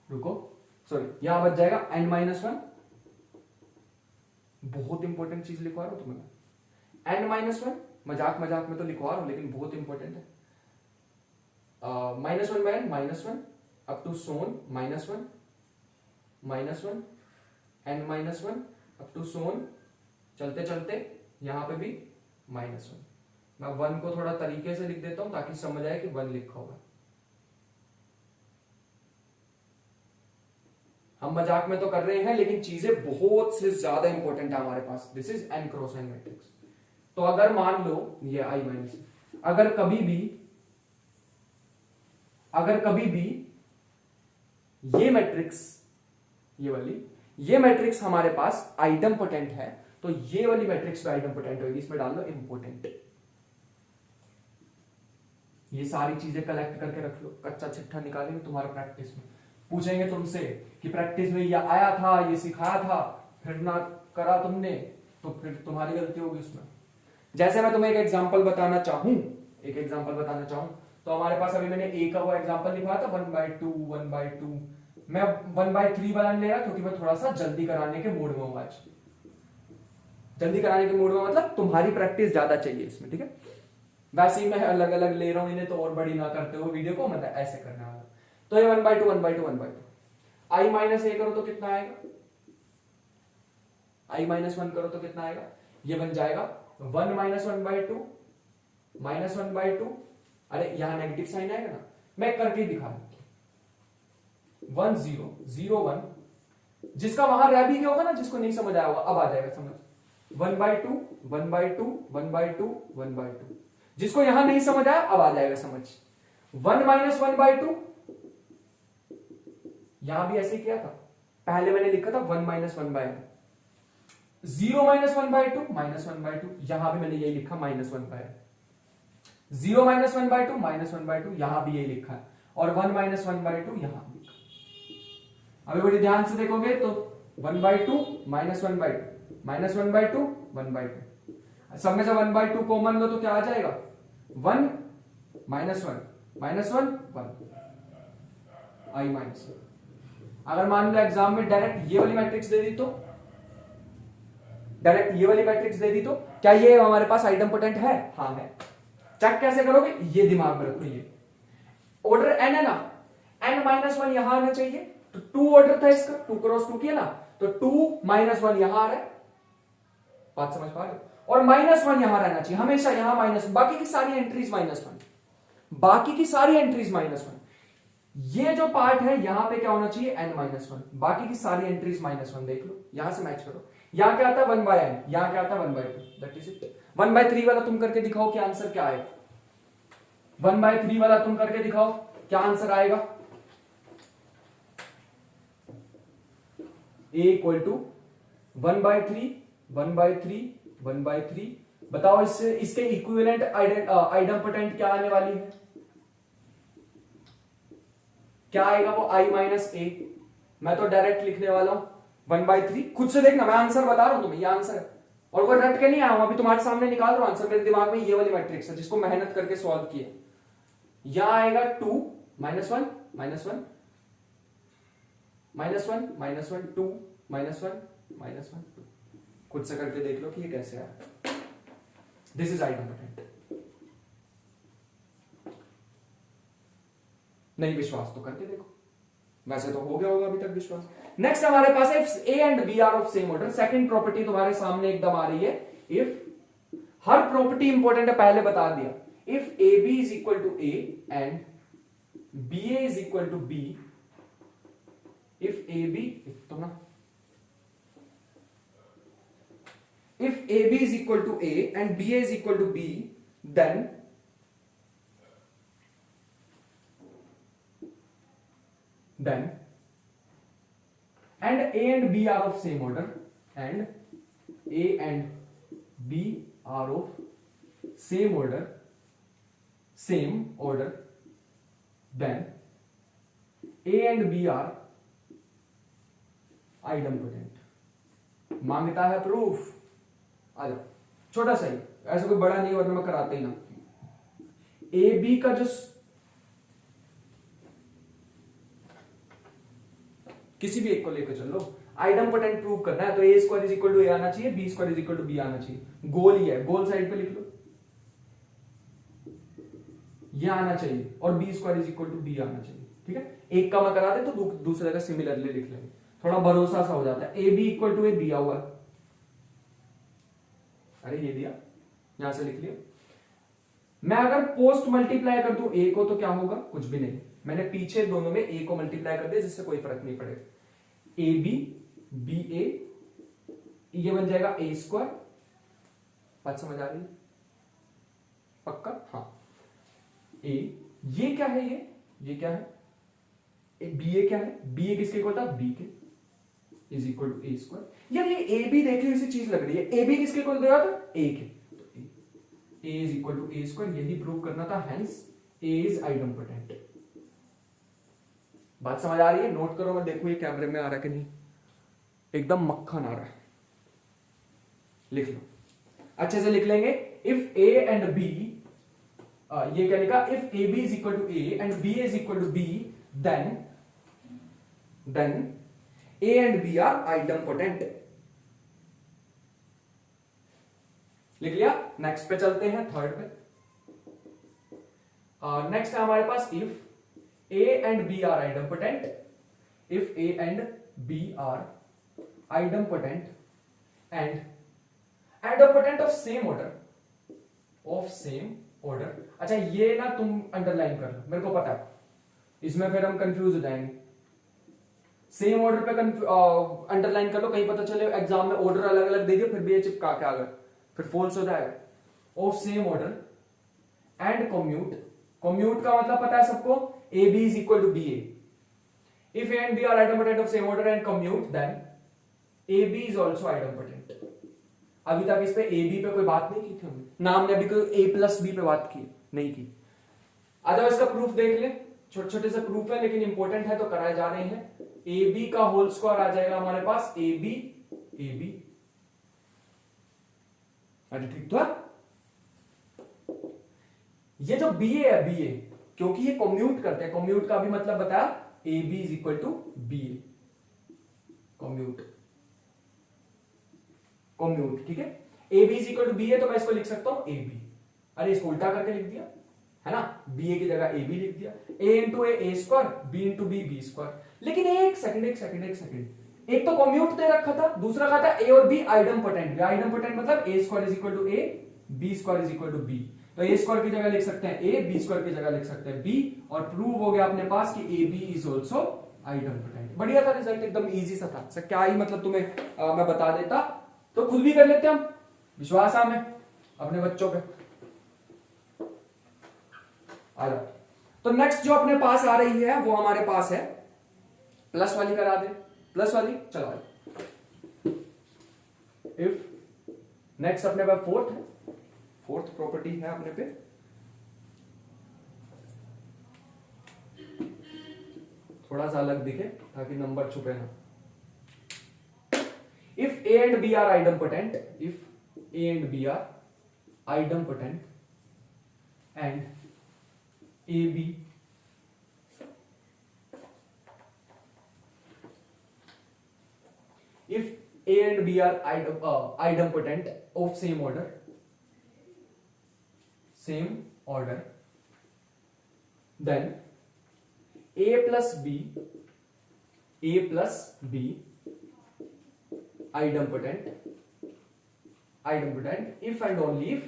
Speaker 1: रुको सॉरी, यहां बच जाएगा n माइनस 1, बहुत इंपॉर्टेंट चीज लिखवा रहा हूं तुम्हें, n माइनस 1, मजाक मजाक में तो लिखवा रहा हूं लेकिन बहुत इंपॉर्टेंट है, minus 1/n minus 1, up to so on minus 1 n minus 1, up to so on चलते चलते यहां पे भी माइनस 1। मैं 1 को थोड़ा तरीके से लिख देता हूं ताकि समझ आए कि 1 लिखा होगा, हम मजाक में तो कर रहे हैं लेकिन चीजें बहुत से ज्यादा इंपॉर्टेंट है हमारे पास। This is n cross n matrix. तो अगर मान लो ये i माइनस, अगर कभी भी ये मैट्रिक्स, ये मैट्रिक्स हमारे पास आइडम्पोटेंट है, तो ये वाली मैट्रिक्स पे आइडम्पोटेंट होगी, इसमें डाल दो इंपोर्टेंट। ये सारी चीजें कलेक्ट करके रख लो, कच्चा चिट्ठा निकालेंगे तुम्हारा प्रैक्टिस में, पूछेंगे तुमसे कि प्रैक्टिस में ये आया था, ये सिखाया था, फिर ना करा तुमने तो फिर तुम्हारी गलती होगी उसमें। जैसे मैं तुम्हें एक एग्जांपल बताना चाहूं तो हमारे पास अभी मैंने a का वो एग्जांपल लिखा था 1/2 1/2, मैं 1/3 वाला ले रहा क्योंकि मैं थोड़ा सा जल्दी कराने के मूड में हूं आज, जल्दी कराने के मूड में मतलब तुम्हारी प्रैक्टिस ज्यादा चाहिए इसमें। ठीक है, वैसे ही मैं अलग अलग ले रहा हूं इन्हें, तो और बड़ी ना करते हो वीडियो को, मतलब ऐसे करने वाला। तो ये 1/2 1/2 1/2, i माइनस ए करो तो कितना आएगा, i माइनस 1 करो तो कितना आएगा, ये बन जाएगा 1 माइनस 1/2 माइनस 1/2, अरे यहां नेगेटिव साइन आएगा ना, मैं करके दिखा दूं, 1 0 0 1, जिसका वहां रह भी गया होगा ना, जिसको नहीं समझ आया होगा अब आ जाएगा समझ, 1/2 1/2 1/2 1/2, जिसको यहां नहीं समझ आया अब आ जाएगा समझ। 1 माइनस 1/2, यहां भी ऐसे किया था, पहले मैंने लिखा था 1 माइनस 1/n, 0 माइनस 1/2 -1/2, यहां भी मैंने यही लिखा -1/n, 0 माइनस 1/2 -1/2, यहां भी यही लिखा है, और 1 माइनस 1/2 यहां भी। अभी बड़ी ध्यान से देखोगे तो 1/2 -1/2 -1/2 1/2, सब में से 1/2 कॉमन लो तो क्या आ जाएगा 1 -1 -1 1 i -1। अगर मान लो एग्जाम में डायरेक्ट ये वाली मैट्रिक्स दे दी तो, डायरेक्ट ये वाली मैट्रिक्स दे दी तो क्या ये हमारे पास आइडम्पोटेंट है? हाँ है। चेक कैसे करोगे? ये दिमाग में रखो, ये ऑर्डर n है ना, n -1 यहां आना चाहिए, तो 2 ऑर्डर था इसका, 2 क्रॉस 2 किया ना, तो 2 -1 यहां आ रहा है, बात समझ पा रहे हो? और -1 यहां रहना चाहिए हमेशा, यहां माइनस, बाकी की सारी एंट्रीज -1, बाकी की सारी एंट्रीज -1। ये जो पार्ट है यहां पे क्या होना चाहिए n -1, बाकी की सारी एंट्रीज -1। देख लो यहां से मैच करो, यहां क्या आता है 1/n, यहां क्या आता है 1/2, दैट इज इट। 1/3 वाला तुम करके दिखाओ क्या आंसर क्या आएगा, 1/3 वाला तुम करके दिखाओ क्या आंसर आएगा। a इक्वल टू 1/3 1/3 1/3, बताओ इससे इसके इक्विवेलेंट आइडम्पोटेंट क्या आने वाली है, क्या आएगा वो i माइनस ए। मैं तो डायरेक्ट लिखने वाला हूं 1/3, खुद से देखना, मैं आंसर बता रहा हूं तुम्हें, ये आंसर है, और वो रट के नहीं आया हूं, अभी तुम्हारे सामने निकाल रहा हूं आंसर, मेरे दिमाग में ये वाली मैट्रिक्स है जिसको मेहनत करके सॉल्व किया। यहां आएगा 2 -1 -1 -1 -1 2 -1 -1 2, खुद से करके देख लो कि ये कैसे आया। This is idempotent. नहीं विश्वास तो करके देखो, वैसे तो हो गया होगा अभी तक विश्वास। नेक्स्ट हमारे पास है if A and B are of same order. Second property तुम्हारे सामने एकदम आ रही है, इफ, हर प्रॉपर्टी इंपॉर्टेंट है पहले बता दिया, if A B is equal to A and B A is equal to B, if A B तो ना, if AB is equal to A and BA is equal to B, then and A and B are of same order, and A and B are of same order, then A and B are idempotent। मांगता है प्रूफ, आ जाओ, छोटा सा ही, ऐसा कोई बड़ा नहीं, वरना मैं कराते ही ना। ए बी का जो किसी भी एक को लेकर चल लो, आइडम्पोटेंट प्रूव करना है तो A square is equal to A आना चाहिए, B square is equal to B आना चाहिए। गोल ही है, गोल साइड पे लिख लो, ये आना चाहिए, और B square is equal to B आना चाहिए। ठीक है, एक का मैं करा दे तो दूसरे का सिमिलरली लिख लेंगे, थोड़ा भरोसा सा हो जाता है। ए बी इक्वल टू ए दिया हुआ है, अरे ये दिया, यहां से लिख लिया। मैं अगर पोस्ट मल्टीप्लाई कर दूं ए को तो क्या होगा, कुछ भी नहीं, मैंने पीछे दोनों में ए को मल्टीप्लाई कर दिया जिससे कोई फर्क नहीं पड़ेगा। ए बी बी ए, ये बन जाएगा ए स्क्वायर, बात समझ आ रही है पक्का? हाँ, ए, ये क्या है, ये क्या है, बी ए क्या है, बी ए किसके इक्वल था, बी के, is equal to A square. यार ये ए बी देख लो, इसी चीज लग रही है, ए बी किसके इक्वल दिया था, ए के, तो A is equal to A square, यही प्रूव करना था, हेंस ए इज आइडम्पोटेंट। बात समझ आ रही है? नोट करो, मैं देखूं ये कैमरे में आ रहा है कि नहीं, एकदम मक्खन आ रहा है, लिख लो, अच्छे से लिख लेंगे। इफ ए एंड बी, ये क्या लिखा, if A B is equal to A and B is equal to B, then A and B are idempotent। लिख लिया? नेक्स्ट पे चलते हैं, थर्ड पे। नेक्स्ट है हमारे पास if A and B are idempotent, if A and B are idempotent and idempotent of same order, अच्छा ये ना तुम अंडरलाइन कर लो, मेरे को पता है, इसमें फिर हम कंफ्यूज हो जाएंगे। सेम ऑर्डर पे अंडरलाइन कर लो, कहीं पता चले एग्जाम में ऑर्डर अलग अलग दे दिया, फिर भी ये चिपका के आ गए, फिर फॉल्स हो जाएगा। Of same order and commute, commute का मतलब पता है सबको, A B is equal to B A, if A and B are idempotent of same order and commute then A B is also idempotent। अभी तक इस पे ए बी पे कोई बात नहीं की थी हमने ना, हमने अभी कोई ए प्लस बी पे बात की नहीं की। आ जाओ इसका प्रूफ देख ले, छोटे छोटे से प्रूफ है लेकिन इंपॉर्टेंट है तो कराए जा रहे हैं। ए बी का होल स्क्वायर आ जाएगा हमारे पास ए बी ए बी। अरे ठीक तो है। ये जो बी है बी ए, क्योंकि ये कम्यूट करते हैं, कम्यूट का भी मतलब बताया A B is equal to B A, commute commute ठीक है। A B is equal to B A, तो मैं इसको लिख सकता हूं ए बी। अरे इसको उल्टा करके लिख दिया है ना, बी ए की जगह ए बी लिख दिया, A into A square, B into B B square. लेकिन एक सेकंड एक तो कम्यूट दे रखा था, दूसरा कहा था ए और बी आइडमपोटेंट। आइडमपोटेंट मतलब A square is equal to A, B square is equal to B. तो ए स्क्वायर की जगह लिख सकते हैं ए, बी स्क्वायर की जगह लिख सकते हैं बी, और प्रूव हो गया अपने पास कि ए बी इज ऑल्सो आइडमपोटेंट। बढ़िया था रिजल्ट, एकदम इजी सा था। सर क्या ही मतलब तुम्हें मैं बता देता तो खुद भी कर लेते हम, विश्वास है हमें अपने बच्चों पे। आ जाओ, तो नेक्स्ट जो अपने पास आ रही है वो हमारे पास है प्लस वाली, करा दे प्लस वाली। चलो इफ नेक्स्ट अपने पास फोर्थ है, फोर्थ प्रॉपर्टी है अपने पे, थोड़ा सा अलग दिखे ताकि नंबर छुपे ना। If A and B are idempotent, if A and B are idempotent and A B if A and B are idempotent of same order, then A plus B idempotent if and only if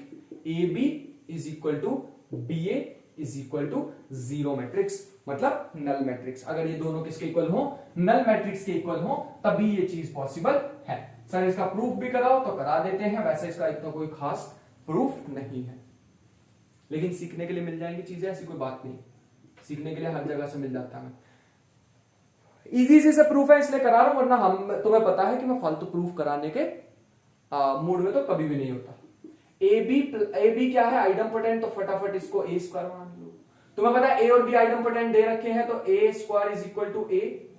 Speaker 1: AB is equal to BA is equal to zero matrix, मतलब नल मैट्रिक्स। अगर ये दोनों किसके इक्वल हो, नल मैट्रिक्स के इक्वल हो, तभी ये चीज पॉसिबल है। सर इसका प्रूफ भी कराओ तो करा देते हैं, वैसे इसका इतना कोई खास प्रूफ नहीं है, लेकिन सीखने के लिए मिल जाएंगी चीजें, ऐसी कोई बात नहीं, सीखने के लिए हर जगह से मिल जाता है। इजी से प्रूफ है इसलिए करा रहा हूं, वरना हम तुम्हें पता है कि मैं फालतू प्रूफ कराने के मूड में तो कभी भी नहीं होता। ए बी क्या है, आइडमपोटेंट, तो फटाफट इसको ए स्क्वायर मान लो। तुम्हें पता है ए और बी आइडमपोटेंट दे रखे हैं, तो A square is equal to A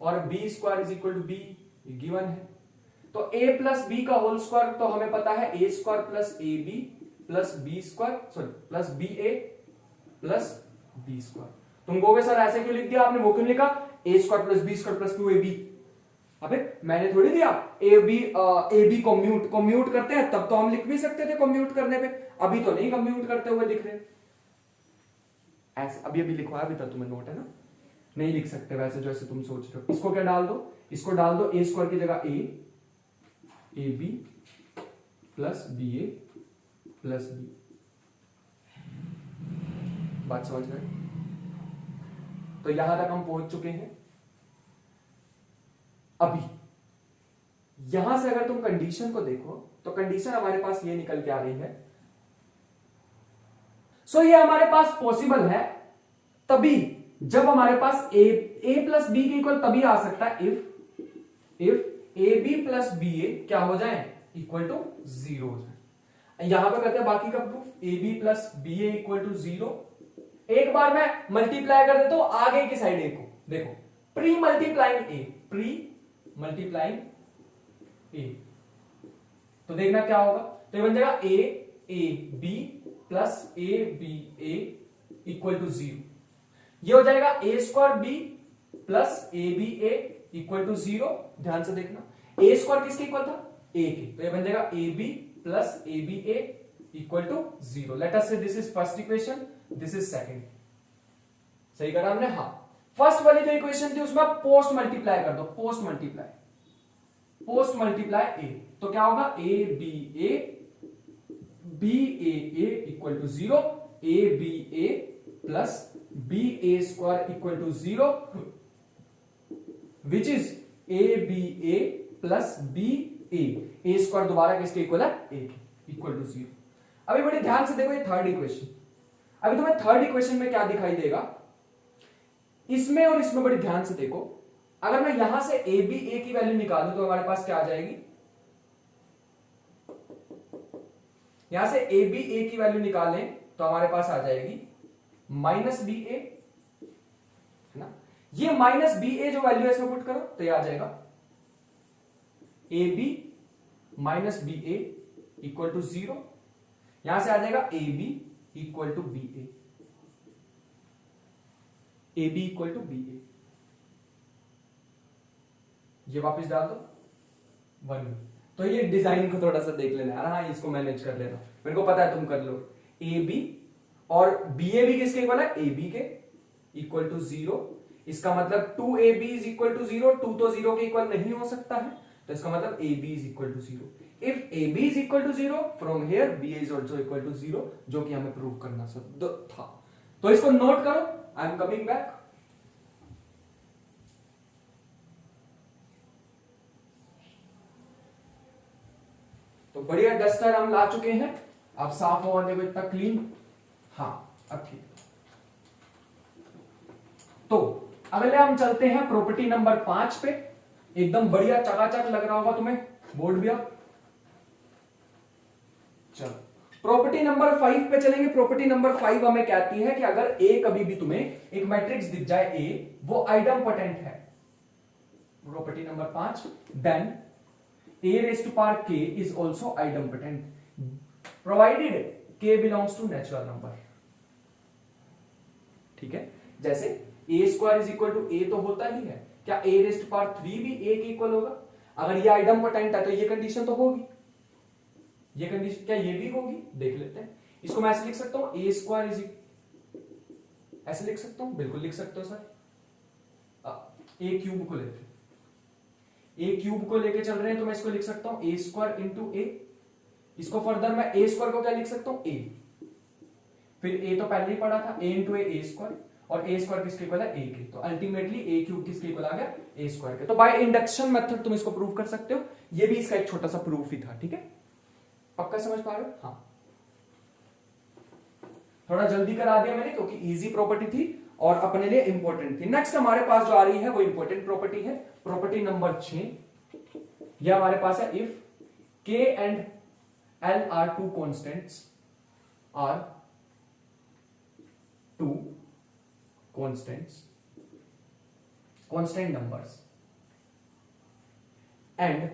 Speaker 1: और B square is equal to B, given है। तो ए प्लस बी का होल स्क्वायर तो हमें पता है A square plus A B plus B square, sorry plus B A plus B square. तुम कहोगे सर ऐसे क्यों लिख दिया आपने, वो क्यों लिखा, A square plus B square plus two A B. अबे मैंने थोड़ी दिया, ए बी कम्यूट करते हैं तब तो हम लिख भी सकते थे कम्यूट करने पे, अभी तो नहीं कम्यूट करते हुए दिख रहे। ऐसे अभी लिखवाया भी था तुम्हें, नोट है ना, नहीं लिख सकते वैसे जैसे तुम सोच रहे हो। इसको क्या डाल दो, इसको डाल दो ए स्क्वायर की जगह A B plus B A plus B. बात समझ गए? तो यहां तक हम पहुंच चुके हैं। अभी यहां से अगर तुम कंडीशन को देखो तो कंडीशन हमारे पास ये निकल के आ रही है। सो ये हमारे पास पॉसिबल है तभी जब हमारे पास ए प्लस बी के इक्वल तभी आ सकता है if A B plus B A क्या हो जाए, इक्वल टू जीरो हो जाए। यहां पर करते हैं बाकी का proof, A B plus B A equal to zero. एक बार मैं मल्टीप्लाई कर देता हूं आगे की साइड ए को, देखो प्री मल्टीप्लाइंग ए, तो देखना क्या होगा, तो ये बन जाएगा A B plus A B A equal to zero. ये हो जाएगा A square B plus A B A equal to zero. ध्यान से देखना, ए स्क्वायर किसके इक्वल था, ए के, तो ये बन जाएगा A B plus A B A equal to zero. Let us say this is first equation, this is second. सही करा हमने? हाँ, फर्स्ट वाली जो इक्वेशन थी उसमें पोस्ट मल्टीप्लाई कर दो, पोस्ट मल्टीप्लाई ए, तो क्या होगा, A B A equal to zero, A B A plus B A square equal to zero, which is A B A plus B A square दोबारा किसके इक्वल है, ए के, इक्वल टू जीरो। अभी बड़े ध्यान से देखो ये थर्ड इक्वेशन। अभी तुम्हें थर्ड इक्वेशन में क्या दिखाई देगा, इसमें और इसमें बड़ी ध्यान से देखो, अगर मैं यहां से ए बी ए की वैल्यू निकालूं तो हमारे पास क्या आ जाएगी, यहां से ए बी ए की वैल्यू निकालें तो हमारे पास आ जाएगी माइनस बी ए, है ना। ये माइनस बी ए जो वैल्यू है इसमें पुट करो तो ये आ जाएगा A B minus B A equal to 0। यहां से आ जाएगा A B equal to B A B equal to B A, ये वापस डाल दो 1। तो ये डिजाइन को थोड़ा सा देख लेना यार, हाँ इसको मैनेज कर लेना, मेरे को पता है तुम कर लो। ए बी और बी ए बी किसके इक्वल है, ए बी के इक्वल टू 0। इसका मतलब 2ab इज इक्वल टू 0, 2 तो 0 के इक्वल नहीं हो सकता है, तो इसका मतलब ab is equal to 0। If ab is equal to 0 from here b is also equal to 0, जो कि हमें प्रूव करना था। तो इसको नोट करो, आई एम कमिंग बैक। तो बढ़िया डस्टर हम ला चुके हैं, अब साफ होगा, देखो इतना क्लीन। हाँ अब ठीक। तो अगले हम चलते हैं प्रॉपर्टी नंबर 5 पे, एकदम बढ़िया चकाचक लग रहा होगा तुम्हें बोर्ड भी। अब चलो प्रॉपर्टी नंबर 5 पे चलेंगे। प्रॉपर्टी नंबर 5 हमें कहती है कि अगर ए कभी भी तुम्हें एक मैट्रिक्स दिख जाए ए, वो आइडम्पोटेंट है, property number 5, then a raised to power k is also idempotent provided k belongs to natural number। ठीक है, जैसे a square is equal to a तो होता ही है, क्या a रेस्ट टू पावर 3 भी a के इक्वल होगा? अगर ये आइडम्पोटेंट है तो ये कंडीशन तो होगी, ये कंडीशन क्या ये भी होगी, देख लेते हैं। इसको मैं ऐसे लिख सकता हूं, a स्क्वायर इज, ऐसे लिख सकता हूं, बिल्कुल लिख सकते हो सर। a क्यूब को लेते, ए क्यूब को लेके चल रहे हैं तो मैं इसको लिख सकता हूं ए स्क्वायर इंटू ए। इसको फर्दर मैं ए स्क्वायर को क्या लिख सकता हूं, ए, फिर ए तो पहले ही पढ़ा था, ए इंटू ए स्क्वायर, और ए स्क्वायर किसके इक्वल है, ए के, तो अल्टीमेटली ए क्यूब किसके इक्वल आ गया, ए स्क्वायर के। तो बाय इंडक्शन मेथड तुम इसको प्रूव कर सकते हो, ये भी इसका एक छोटा सा प्रूफ ही था। ठीक है, पक्का समझ पा रहे हो? हाँ, थोड़ा जल्दी करा दिया मैंने क्योंकि इजी प्रॉपर्टी थी और अपने लिए इंपॉर्टेंट थी। नेक्स्ट हमारे पास जो आ रही है वो इंपॉर्टेंट प्रॉपर्टी है, प्रॉपर्टी नंबर 6। यह हमारे पास है, if k and l are two constants, are two constants, constant numbers, and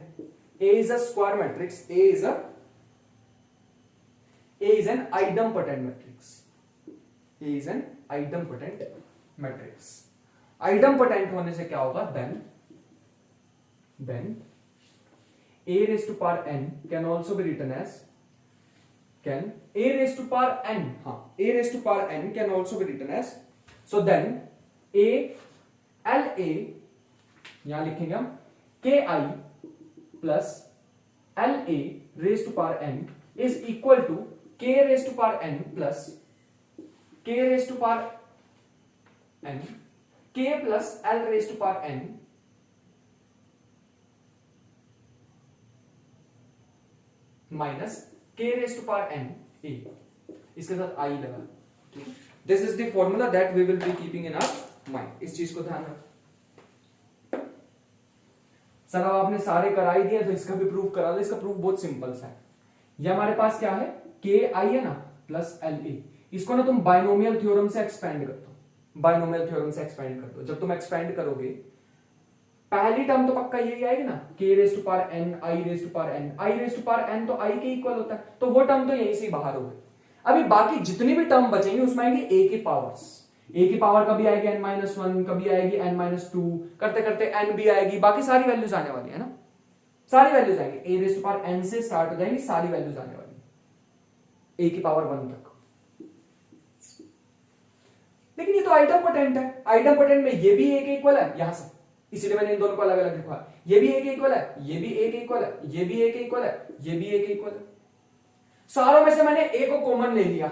Speaker 1: A is a square matrix, A is an idempotent matrix, A is an idempotent matrix। idempotent होने से क्या होगा, then A raised to power n can also be written as, A raised to power n, हाँ, A raised to power n can also be written as, so then LA यहां लिखेंगे हम KI plus LA raise to power n is equal to K raise to power n plus K raise to power n, K plus L raise to power n minus K raise to power n A, इसके साथ I लगा। This is the formula that we will be keeping in our mind, इस चीज को ध्यान रखो। सर अब आपने सारे करा ही दिए तो इसका भी प्रूफ करा दो। इसका प्रूफ बहुत सिंपल सा है, ये हमारे पास क्या है, के आई है ना प्लस एल ए, इसको ना तुम बाइनोमियल थ्योरम से एक्सपेंड कर दो, बाइनोमियल थ्योरम से एक्सपेंड कर दो। जब तुम एक्सपेंड करोगे पहली टर्म तो पक्का यही आएगी ना, K raise to power N I raise to power N, I raise to power N तो आई के इक्वल होता है, तो वो टर्म तो यहीं से बाहर हो गई। अभी बाकी जितनी भी टर्म बचेंगी उसमें आएगी ए की पावर्स, ए की पावर कभी आएगी n-1, कभी आएगी n-2, करते करते n भी आएगी, बाकी सारी वैल्यूज आने वाली है ना, सारी वैल्यूज आएंगी, ए रेज़ टू पावर n से स्टार्ट हो जाएंगी, सारी वैल्यूज आने वाली ए की पावर 1 तक। लेकिन ये तो आइडम्पोटेंट है, आइडम्पोटेंट में ये भी ए के इक्वल है यहां से, इसीलिए मैंने इन दोनों को अलग अलग लिखा, ये भी ए के इक्वल है, ये भी ए के इक्वल है, ये भी ए के इक्वल है, ये भी ए के इक्वल है। सारों में से मैंने ए को कॉमन ले लिया,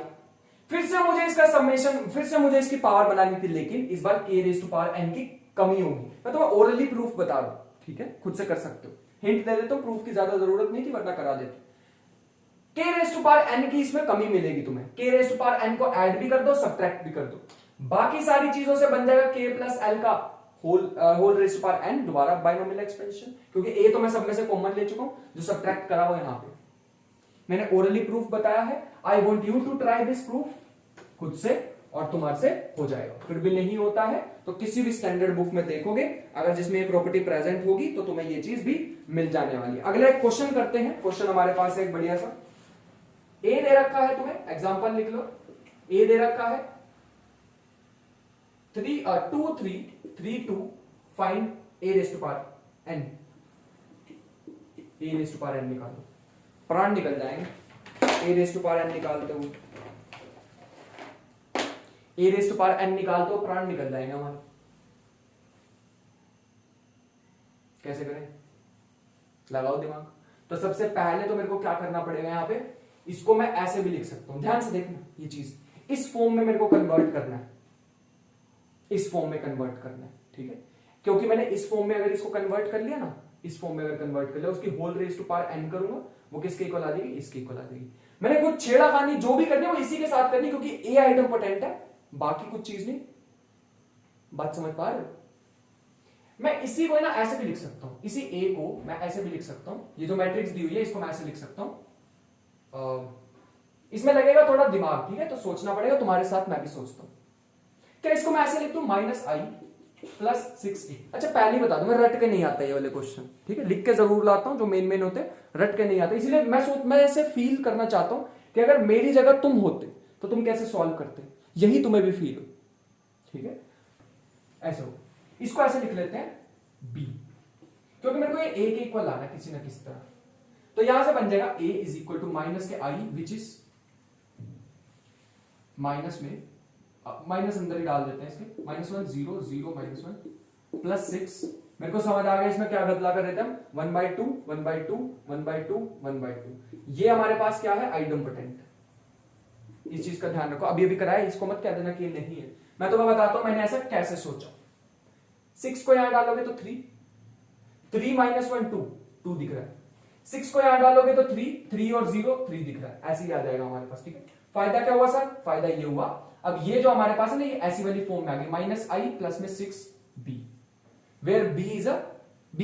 Speaker 1: फिर से मुझे इसका समेशन, फिर से मुझे इसकी पावर बनानी थी, लेकिन इस बार k raise to power n की कमी होगी। मैं तुम्हें ओरली प्रूफ बता दूं, ठीक है, खुद से कर सकते हो, हिंट दे देता हूं, प्रूफ की ज्यादा जरूरत नहीं थी वरना करा देते। k raise to power n की इसमें कमी मिलेगी तुम्हें, k raise to power n को ऐड भी कर दो, सब्ट्रैक्ट भी कर दो, बाकी सारी चीजों से बन जाएगा k प्लस एल का whole raise to power n, दोबारा बाइनोमियल एक्सपेंशन, क्योंकि a तो मैं सब में से कॉमन ले चुका हूं, जो सब्ट्रैक्ट करा वो यहां पे मैंने ओरली प्रूफ बताया है। I want you to try this proof खुद से, और तुम्हारे से हो जाएगा। फिर भी नहीं होता है तो किसी भी स्टैंडर्ड बुक में देखोगे, अगर जिसमें ये प्रॉपर्टी प्रेजेंट होगी तो तुम्हें ये चीज भी मिल जाने वाली है। अगला एक क्वेश्चन करते हैं। क्वेश्चन हमारे पास है एक बढ़िया सा, ए दे रखा है, तुम्हें एग्जांपल लिख लो। ए दे रखा है 2 3 2 find A raise to power n, A raise to power n निकालो, प्राण निकल जाएंगे। A raise to power n निकालते हो, A raise to power n निकालते हो, प्राण निकल जाएंगे हमारे। कैसे करें, लगाओ दिमाग। तो सबसे पहले तो मेरे को क्या करना पड़ेगा, यहां पे इसको मैं ऐसे भी लिख सकता हूं, ध्यान से देखना, ये चीज इस फॉर्म में मेरे को कन्वर्ट करना है, इस फॉर्म में कन्वर्ट करना है, ठीक है। क्योंकि मैंने इस फॉर्म में अगर इसको कन्वर्ट कर लिया ना, इस फॉर्म में अगर कन्वर्ट कर लिया, उसकी whole raise to power n करूंगा, वो किसके इक्वल आ जाएगी, इसके इक्वल आ जाएगी। मैंने कुछ छेड़ाखानी जो भी करनी है वो इसी के साथ करनी, क्योंकि ए आइटम पोटेंट है, बाकी कुछ चीज नहीं। बात समझ पा रहे हो? मैं इसी को ना ऐसे भी लिख सकता हूं, इसी ए को मैं ऐसे भी लिख सकता हूं, ये जो मैट्रिक्स दी हुई है इसको मैं ऐसे लिख सकता हूं। इसमें लगेगा थोड़ा दिमाग, ठीक है, तो सोचना पड़ेगा, तुम्हारे साथ मैं भी सोचता हूं। क्या इसको मैं ऐसे लिख दूं, -i प्लस 6a। अच्छा पहले ही बता दूं, मैं रट के नहीं आता ये वाले क्वेश्चन, ठीक है, लिख के जरूर लाता हूं, जो मेन होते हैं रट के नहीं आते। इसलिए मैं ऐसे फील करना चाहता हूं कि अगर मेरी जगह तुम होते तो तुम कैसे सॉल्व करते, यही तुम्हें भी फील हो, ठीक है। ऐसे हो, इसको ऐसे लिख लेते हैं b, क्योंकि मेरे को ये a के इक्वल लाना है किसी ना किसी तरह। तो यहां से बन जाएगा a is equal to minus K i, which is minus में माइनस अंदर ही डाल देते हैं इसके, -1 0 0 -1 प्लस 6। मेरे को समझ आ गया इसमें क्या बदला कर देते हैं, 1/2 1/2 1/2 1/2। ये हमारे पास क्या है, आइडम्पोटेंट। इस चीज का ध्यान रखो, अभी अभी कराया, इसको मत कह देना कि ये नहीं है। मैं तुम्हें बताता हूं मैंने ऐसा कैसे सोचा। 6 को यहां डालोगे तो 3 3 -1 2 2 दिख रहा है। 6 को यहां डालोगे तो 3 3 और 0 3 दिख रहा है, ऐसे ही आ जाएगा हमारे पास, ठीक है। फायदा क्या हुआ सर, फायदा ये हुआ, अब ये जो हमारे पास है ना, ये ऐसी वाली फॉर्म में आ गई, -i प्लस में 6b, where b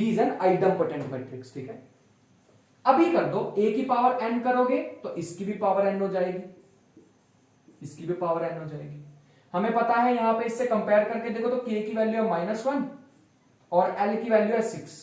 Speaker 1: is an idempotent matrix, ठीक है। अभी कर दो, a की पावर n करोगे तो इसकी भी पावर n हो जाएगी, इसकी भी पावर n हो जाएगी। हमें पता है यहां पे इससे कंपेयर करके देखो तो k की वैल्यू है -1 और l की वैल्यू है 6।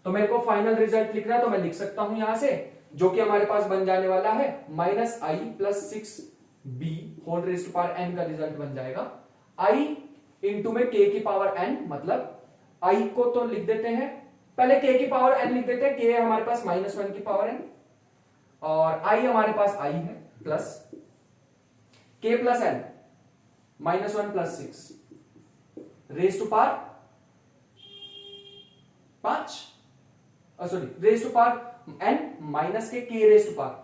Speaker 1: तो मेरे को फाइनल रिजल्ट लिखना है, तो मैं लिख सकता हूं यहां से, जो कि हमारे पास बन जाने वाला है -i plus 6b whole raise to power n का रिजल्ट बन जाएगा। i इंटू में k की पावर n, मतलब i को तो लिख देते हैं, पहले k की पावर n लिख देते हैं, k है हमारे पास -1 की पावर n और i हमारे पास i है, plus k plus n -1 plus 6 raise to power 5, sorry raise to power n minus K k raise to power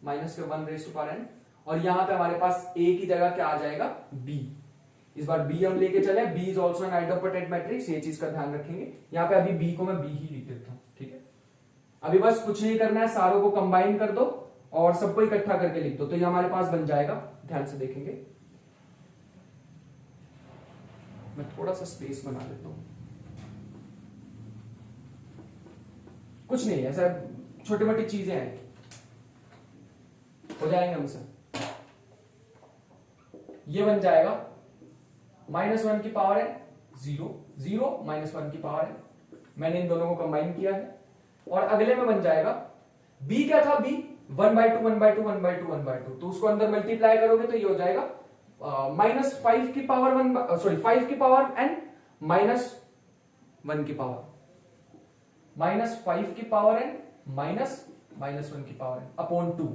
Speaker 1: minus K 1 rays to power n, और यहां पे हमारे पास a की जगह क्या आ जाएगा, b। इस बार b हम लेके चले, b is also an idempotent matrix, ये चीज का ध्यान रखेंगे। यहां पे अभी b को मैं b ही लिख देता हूं, ठीक है। अभी बस कुछ नहीं करना है, सारों को कंबाइन कर दो और सबको इकट्ठा करके लिख दो, तो ये हमारे पास बन जाएगा। ध्यान से देखेंगे, मैं थोड़ा सा स्पेस बना देता हूं, कुछ नहीं ऐसा, छोटी मोटी चीजें हैं, हो जाएंगे हमसे। ये बन जाएगा -1 की पावर है 0 0 -1 की पावर है, मैंने इन दोनों को कंबाइन किया है। और अगले में बन जाएगा b, क्या था b 1/2 1/2 1/2 1/2, तो उसको अंदर मल्टीप्लाई करोगे तो ये हो जाएगा -5 की पावर 1, सॉरी 5 की पावर n -1 की पावर, -5 की पावर n -1 की पावर n अपॉन 2।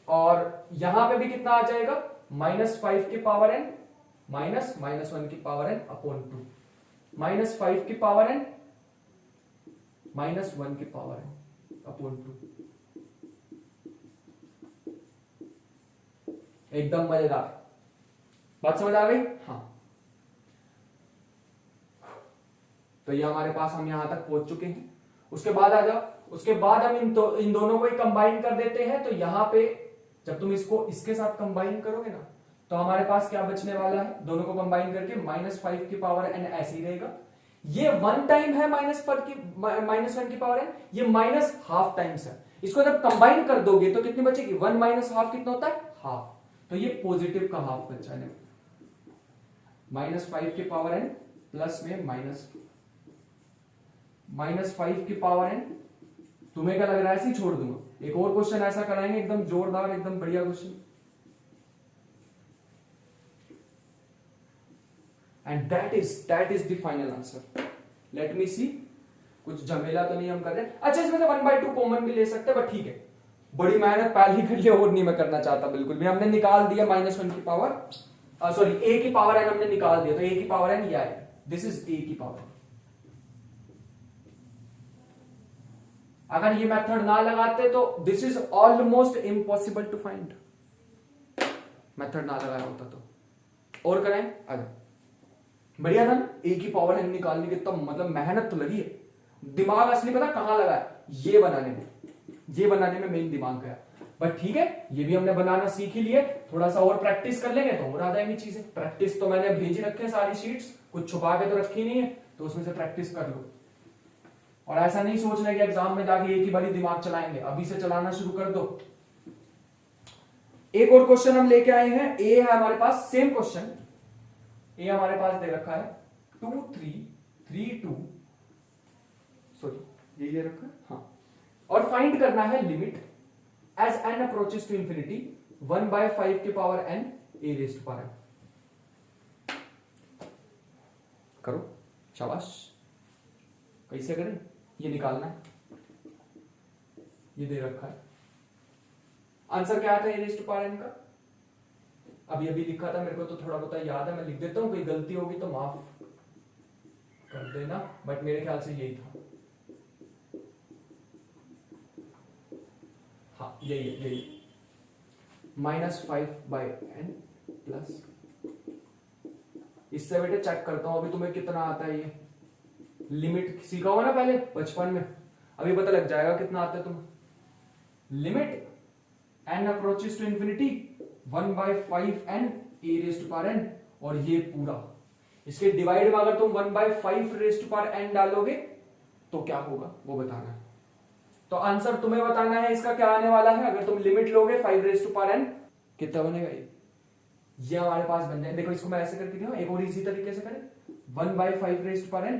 Speaker 1: और यहां पे भी कितना आ जाएगा, -5 की पावर n -1 की पावर n अपॉन 2, -5 की पावर n -1 की पावर n अपॉन 2। एकदम मजेदार बात समझ आ गई, हाँ। तो ये हमारे पास, हम यहां तक पहुंच चुके हैं। उसके बाद आ जाओ, उसके बाद हम इन दोनों को ही कंबाइन कर देते हैं। तो यहां पे जब तुम इसको इसके साथ कंबाइन करोगे ना, तो हमारे पास क्या बचने वाला है, दोनों को कंबाइन करके -5 की पावर n ऐसे ही रहेगा। ये 1 टाइम है -1 की पावर n, ये -½ टाइम्स है। इसको जब कंबाइन कर दोगे तो कितनी बचेगी, 1 -½ कितना होता है, हाफ। तो ये पॉजिटिव का हाफ बचा है, -5 की पावर n प्लस में -5 की पावर n। तुम्हें क्या लग रहा है, ऐसे ही छोड़ दूंगा। एक और क्वेश्चन ऐसा कराएंगे एकदम जोरदार, एकदम बढ़िया question, and that is the final answer. Let me see, कुछ झमेला तो नहीं हम कर रहे। अच्छा, इसमें से 1/2 कॉमन भी ले सकते हैं, बट ठीक है, बड़ी मेहनत पहले ही कर लिया और नहीं मैं करना चाहता बिल्कुल भी। हमने निकाल दिया -1 की पावर, सॉरी a की पावर n हमने निकाल दिया, तो a की पावर n ये आएगा, दिस इज a की पावर। अगर ये मेथड ना लगाते तो this is almost impossible to find, method ना लगाया होता तो। और कराएं, अगर बढ़िया था ना, a की पावर n निकालने की, तो मतलब मेहनत तो लगी है, दिमाग असली पता कहां लगा है, ये बनाने में मेन दिमाग गया। बट ठीक है, ये भी हमने बनाना सीख ही लिए, थोड़ा सा और प्रैक्टिस कर लेंगे तो और आ जाएंगी चीजें। प्रैक्टिस तो मैंने भेज रखे हैं सारी शीट्स, कुछ छुपा के तो रखी नहीं है, तो उसमें से प्रैक्टिस कर लो। और ऐसा नहीं सोचना कि एग्जाम में जाके एक ही बारी दिमाग चलाएंगे, अभी से चलाना शुरू कर दो। एक और क्वेश्चन हम लेके आए हैं, ए है हमारे पास, सेम क्वेश्चन ए हमारे पास दे रखा है 2 3 3 2, सॉरी ये दे रखा है, हाँ। और फाइंड करना है limit as n approaches to infinity 1/5 की पावर n a raised to power n। करो, शाबाश। कैसे करें, ये निकालना है, ये दे रखा है। आंसर क्या आता है a raised to power n का, अभी लिखा था, मेरे को तो थोड़ा बहुत याद है, मैं लिख देता हूं, कोई गलती होगी तो माफ कर देना, बट मेरे ख्याल से यही था, हाँ यही -5/n प्लस, इससे बेटे चेक करता हूं अभी तुम्हें कितना आता है। ये लिमिट सीखा होगा ना पहले बचपन में, अभी पता लग जाएगा कितना आता है तुम्हें। Limit n approaches to infinity 1/5n a raised to power n, और ये पूरा इसके डिवाइड में अगर तुम 1/5 रेज़्ड टू पावर n डालोगे तो क्या होगा वो बताना है। तो आंसर तुम्हें बताना है इसका क्या आने वाला है। अगर तुम लिमिट लोगे 5 रेज़्ड टू पावर n, कितना बनेगा ये हमारे पास बन जाए। देखो इसको मैं ऐसे करके दिखाऊं, एक और इजी तरीके से करें, 1/5 रेज़्ड टू पावर n,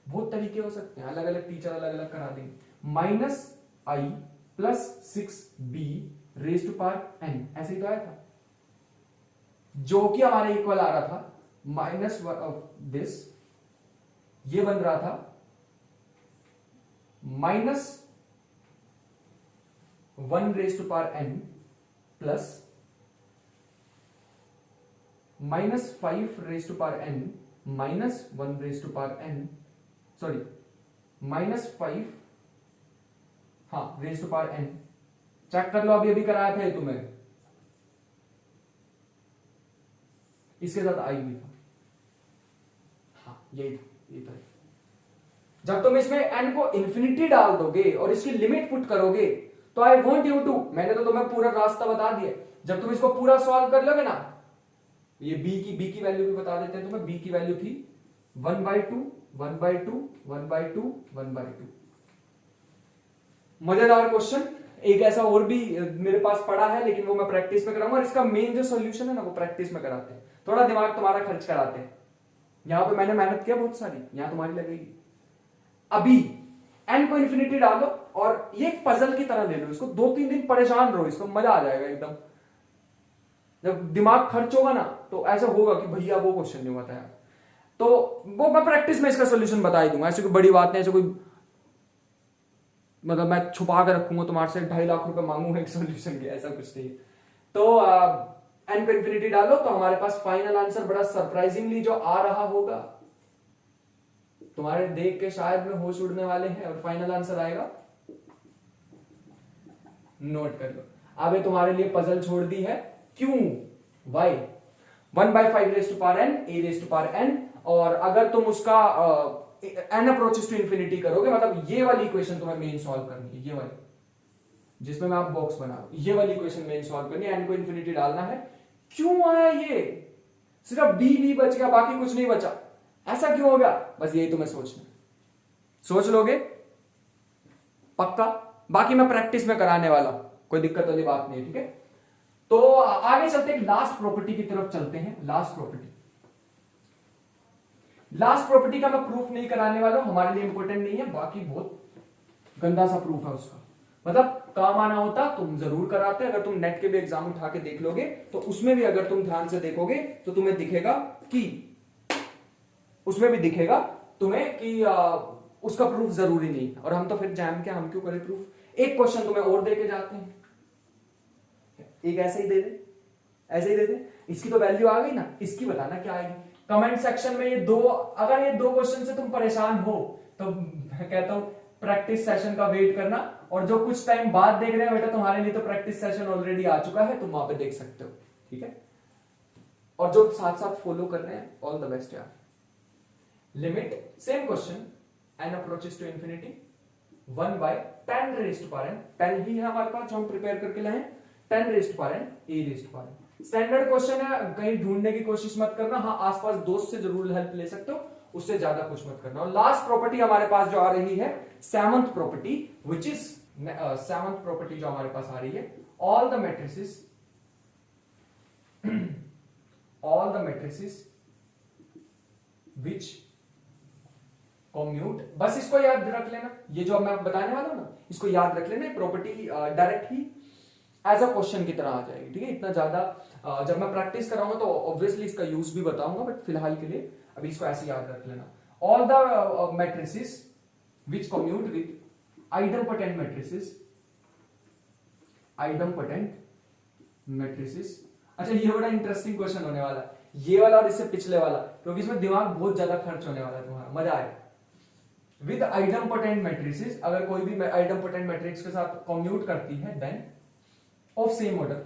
Speaker 1: बहुत तरीके हो सकते हैं, अलग अलग टीचर अलग अलग करा देंगे। -i + 6b raised to power n, ऐसे ही तो आया था, जो कि हमारे इक्वल आ रहा था -this, ये बन रहा था -1 raised to power n plus -5 raised to power n -1 raised to power n, sorry -5, हाँ raised to power n। Check कर लो, अभी कराया था ये तुम्हें, इसके साथ आई भी था, हाँ यही था। जब तुम इसमें n को इंफिनिटी डाल दोगे और इसकी लिमिट पुट करोगे तो आई वॉन्ट यू टू, मैंने तो तुम्हें पूरा रास्ता बता दिया, जब तुम इसको पूरा सॉल्व कर लोगे ना, ये b की वैल्यू भी बता देते हैं तुम्हें। b की वैल्यू थी 1/2 1/2 1/2 1/2। मजेदार क्वेश्चन, एक ऐसा और भी मेरे पास पड़ा है, लेकिन वो मैं प्रैक्टिस में कराऊंगा, और इसका मेन जो सॉल्यूशन है ना वो प्रैक्टिस में कराते हैं, थोड़ा दिमाग तुम्हारा खर्च कराते हैं। यहां पे मैंने मेहनत किया बहुत सारी, यहां तुम्हारी लगेगी। अभी n को इंफिनिटी डालो और ये एक पजल की तरह ले लो इसको, 2-3 दिन परेशान रहो, इसको मजा आ जाएगा एकदम। जब दिमाग खर्च होगा ना तो ऐसा होगा कि भैया वो क्वेश्चन नहीं बताया, तो वो मैं प्रैक्टिस में इसका सोल्यूशन बता ही दूंगा। ऐसी कोई बड़ी बात नहीं, ऐसे कोई मतलब मैं छुपा के रखूंगा तुम्हारे से 2.5 लाख रुपए मांगूंगा एक सोल्यूशन के, ऐसा कुछ नहीं। तो n को इंफिनिटी डालो तो हमारे पास फाइनल आंसर बड़ा सरप्राइजिंगली जो आ रहा होगा, तुम्हारे देख के शायद में होश उड़ने वाले हैं, और फाइनल आंसर आएगा, नोट कर लो। अब तुम्हारे लिए पजल छोड़ दी है, क्यों why 1/5 raised to power n a raised to power n, और अगर तुम उसका n अप्रोचेस टू इंफिनिटी करोगे, मतलब ये वाली इक्वेशन तुम्हें मेन सॉल्व करनी है, ये वाली जिसमें मैं आप बॉक्स बना रहा हूं, ये वाली इक्वेशन मेन सॉल्व करनी है, n को इंफिनिटी डालना है, क्यों आया ये, सिर्फ बी बी बच गया, बाकी कुछ नहीं बचा, ऐसा क्यों हो गया? बस यही तुम्हें सोचना, सोच लोगे पक्का, बाकी मैं प्रैक्टिस में कराने वाला, कोई दिक्कत वाली बात नहीं है, ठीक है। तो आगे चलते हैं, लास्ट प्रॉपर्टी की तरफ चलते हैं। लास्ट प्रॉपर्टी, लास्ट प्रॉपर्टी का मैं प्रूफ नहीं कराने वाला हूं, हमारे लिए इंपॉर्टेंट नहीं है, बाकी बहुत गंदा सा प्रूफ है उसका, मतलब काम आना होता तुम जरूर कराते। अगर तुम नेट के भी एग्जाम उठा के देख लोगे तो उसमें भी अगर तुम ध्यान से देखोगे तो तुम्हें दिखेगा कि उसमें भी दिखेगा तुम्हें कि उसका प्रूफ जरूरी नहीं है। और हम तो फिर जैम के हम क्यों करें प्रूफ, एक क्वेश्चन तुम्हें और देके जाते हैं, एक ऐसे ही दे दे, ऐसे ही दे दे, इसकी तो वैल्यू आ गई ना, इसकी बताना क्या आएगी। कमेंट सेक्शन में ये दो, अगर ये दो क्वेश्चन से तुम परेशान हो तो मैं कहता हूं प्रैक्टिस सेशन का वेट करना, और जो कुछ टाइम बाद देख रहे हैं बेटा तुम्हारे लिए तो प्रैक्टिस सेशन ऑलरेडी आ चुका है, तुम वहां पे देख सकते हो, ठीक है। और जो साथ साथ फॉलो कर रहे हैं ऑल द बेस्ट यार। Limit same question, n approaches to infinity 1 by 10 raised to power n, 10 ही है हमारे पास जो हम प्रिपेयर करके लाए हैं, 10 raised to power n a raised to power n। Standard question है, कहीं ढूंढने की कोशिश मत करना, हाँ आसपास दोस्त से जरूर हेल्प ले सकते हो, उससे ज्यादा कुछ मत करना। और लास्ट प्रॉपर्टी हमारे पास जो आ रही है seventh property, which is seventh property जो हमारे पास आ रही है, all the matrices which commute, बस इसको याद रख लेना, ये जो मैं बताने वाला हूं ना इसको याद रख लेना, प्रॉपर्टी डायरेक्ट ही एज अ क्वेश्चन की तरह आ जाएगी, ठीक है। इतना ज्यादा जब मैं प्रैक्टिस कराऊंगा तो ऑब्वियसली इसका यूज भी बताऊंगा, बट फिलहाल के लिए अभी इसको ऐसे याद रख लेना। All the matrices which commute with idempotent matrices. अच्छा ये बड़ा इंटरेस्टिंग क्वेश्चन होने वाला है, ये वाला और इससे पिछले वाला, क्योंकि इसमें दिमाग बहुत ज्यादा खर्च होने वाला है तुम्हारा, मजा आएगा। विद आइडम्पोटेंट मैट्रिसेस, अगर कोई भी आइडम्पोटेंट मैट्रिक्स के साथ कॉम्यूट करती है, देन ऑफ सेम ऑर्डर,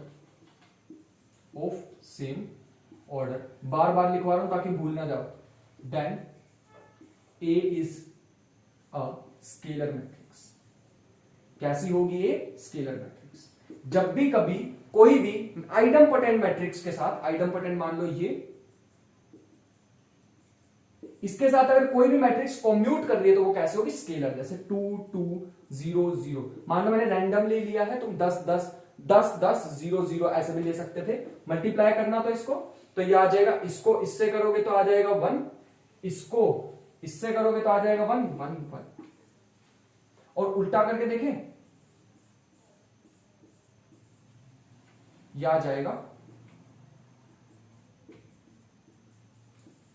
Speaker 1: बार बार लिखवा रहा हूं ताकि भूल ना जाओ, then A is a scalar matrix. कैसी होगी ए? Scalar matrix. जब भी कभी कोई भी आइडम्पोटेंट मैट्रिक्स के साथ, आइडम्पोटेंट मान लो ये, इसके साथ अगर कोई भी मैट्रिक्स कॉम्यूट कर रही है तो वो कैसे होगी? स्केलर। जैसे 2 2 0 0, मान लो मैंने रैंडमली लिया है, तुम 10 10 10 10 0 0 ऐसे भी ले सकते थे। मल्टीप्लाई करना तो इसको, तो ये आ जाएगा, इसको इससे करोगे तो आ जाएगा 1, इसको इससे करोगे तो आ जाएगा 1 1 1, और उल्टा करके देखें, यह आ जाएगा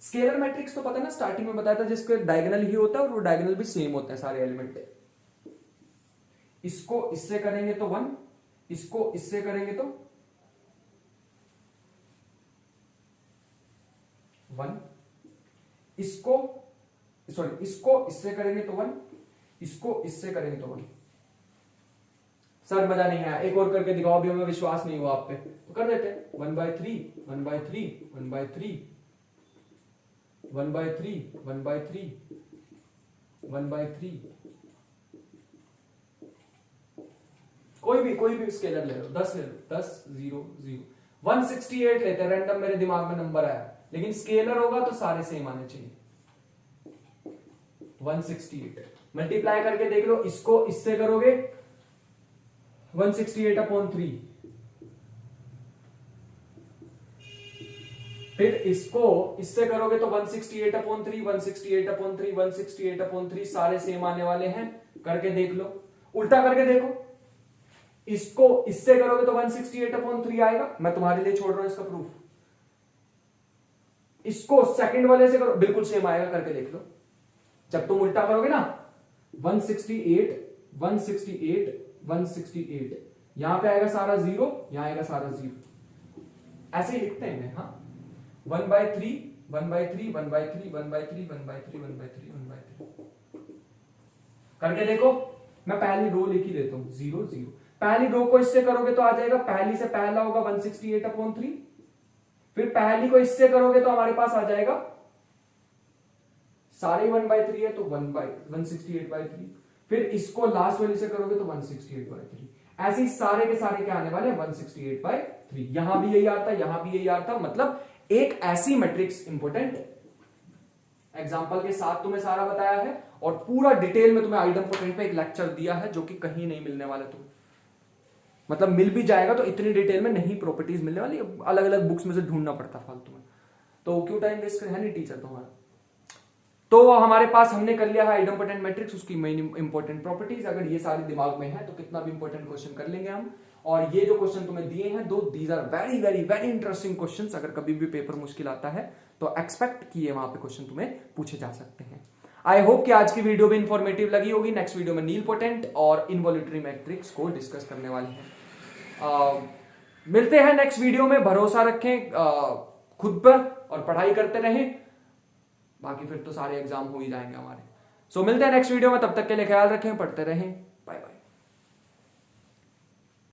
Speaker 1: स्केलर मैट्रिक्स। तो पता है ना, स्टार्टिंग में बताया था जिसके डायगोनल ही होता है और वो डायगोनल भी सेम होता है सारे एलिमेंट पे। इसको इससे करेंगे तो 1, इसको इससे करेंगे तो 1, इसको इससे करेंगे तो 1, इसको इससे करेंगे तो 1। सर मजा नहीं आया, एक और करके दिखाओ, अभी हमें विश्वास नहीं हुआ आप पे, तो कर देते हैं 1/3 1/3 1/3 1/3 1/3 1/3, कोई भी स्केलर ले लो, 10 ले लो, 10 0 0 168 लेते हैं, रैंडम मेरे दिमाग में नंबर आया, लेकिन स्केलर होगा तो सारे सेम आने चाहिए। 168 मल्टीप्लाई करके देख लो, इसको इससे करोगे 168/3, फिर इसको इससे करोगे तो 168/3 168/3 168/3, सारे सेम आने वाले हैं। करके देख लो, उल्टा करके देखो, इसको इससे करोगे तो 168/3 आएगा, मैं तुम्हारे लिए छोड़ रहा हूं इसका प्रूफ। इसको सेकंड वाले से करो, बिल्कुल सेम आएगा, करके देख लो। जब तुम उल्टा करोगे ना, 168 168 168, यहां पे आएगा सारा 0, यहां आएगा सारा 0, ऐसे ही लिखते हैं। हाँ, 1/3 1/3 1/3 1/3 1/3 1/3 1/3, करके देखो। मैं पहली रो लिख ही देता हूं, 0 0। पहली रो को इससे करोगे तो आ जाएगा, पहली से पहला होगा 168/3, फिर पहली को इससे करोगे तो हमारे पास आ जाएगा, सारे 1/3 है तो 1/168/3, फिर इसको लास्ट वाली से करोगे तो 168/3। ऐसे ही सारे के सारे क्या आने वाले 168/3। यहां भी यही आता, यहां भी यही आता, मतलब एक ऐसी मैट्रिक्स इंपॉर्टेंट एग्जांपल के साथ तुम्हें सारा बताया है और पूरा डिटेल में तुम्हें आइडम्पोटेंट पे एक लेक्चर दिया है जो कि कहीं नहीं मिलने वाला तुम्हें, मतलब मिल भी जाएगा तो इतनी डिटेल में नहीं प्रॉपर्टीज मिलने वाली, अलग अलग बुक्स में से ढूंढना पड़ता फालतू में, तो क्यों टाइम वेस्ट है नहीं टीचर तुम्हारा। तो हमारे पास हमने कर लिया है आइडम्पोटेंट मैट्रिक्स, उसकी मेन इंपॉर्टेंट प्रॉपर्टीज, अगर ये सारी दिमाग में है तो कितना भी इंपॉर्टेंट क्वेश्चन कर लेंगे हम। और ये जो क्वेश्चन तुम्हें दिए हैं दो, these are very very very interesting questions, अगर कभी भी पेपर मुश्किल आता है तो एक्सपेक्ट किए वहां पे क्वेश्चन तुम्हें पूछे जा सकते हैं। आई होप कि आज की वीडियो भी इंफॉर्मेटिव लगी होगी। नेक्स्ट वीडियो में नीलपोटेंट और इनवॉल्यूटरी मैट्रिक्स को डिस्कस करने वाले हैं। मिलते हैं नेक्स्ट वीडियो में, भरोसा रखें खुद पर और पढ़ाई करते रहें, बाकी फिर तो सारे एग्जाम हो ही जाएंगे हमारे। सो मिलते हैं नेक्स्ट वीडियो में, तब तक के लिए ख्याल रखें, पढ़ते रहें।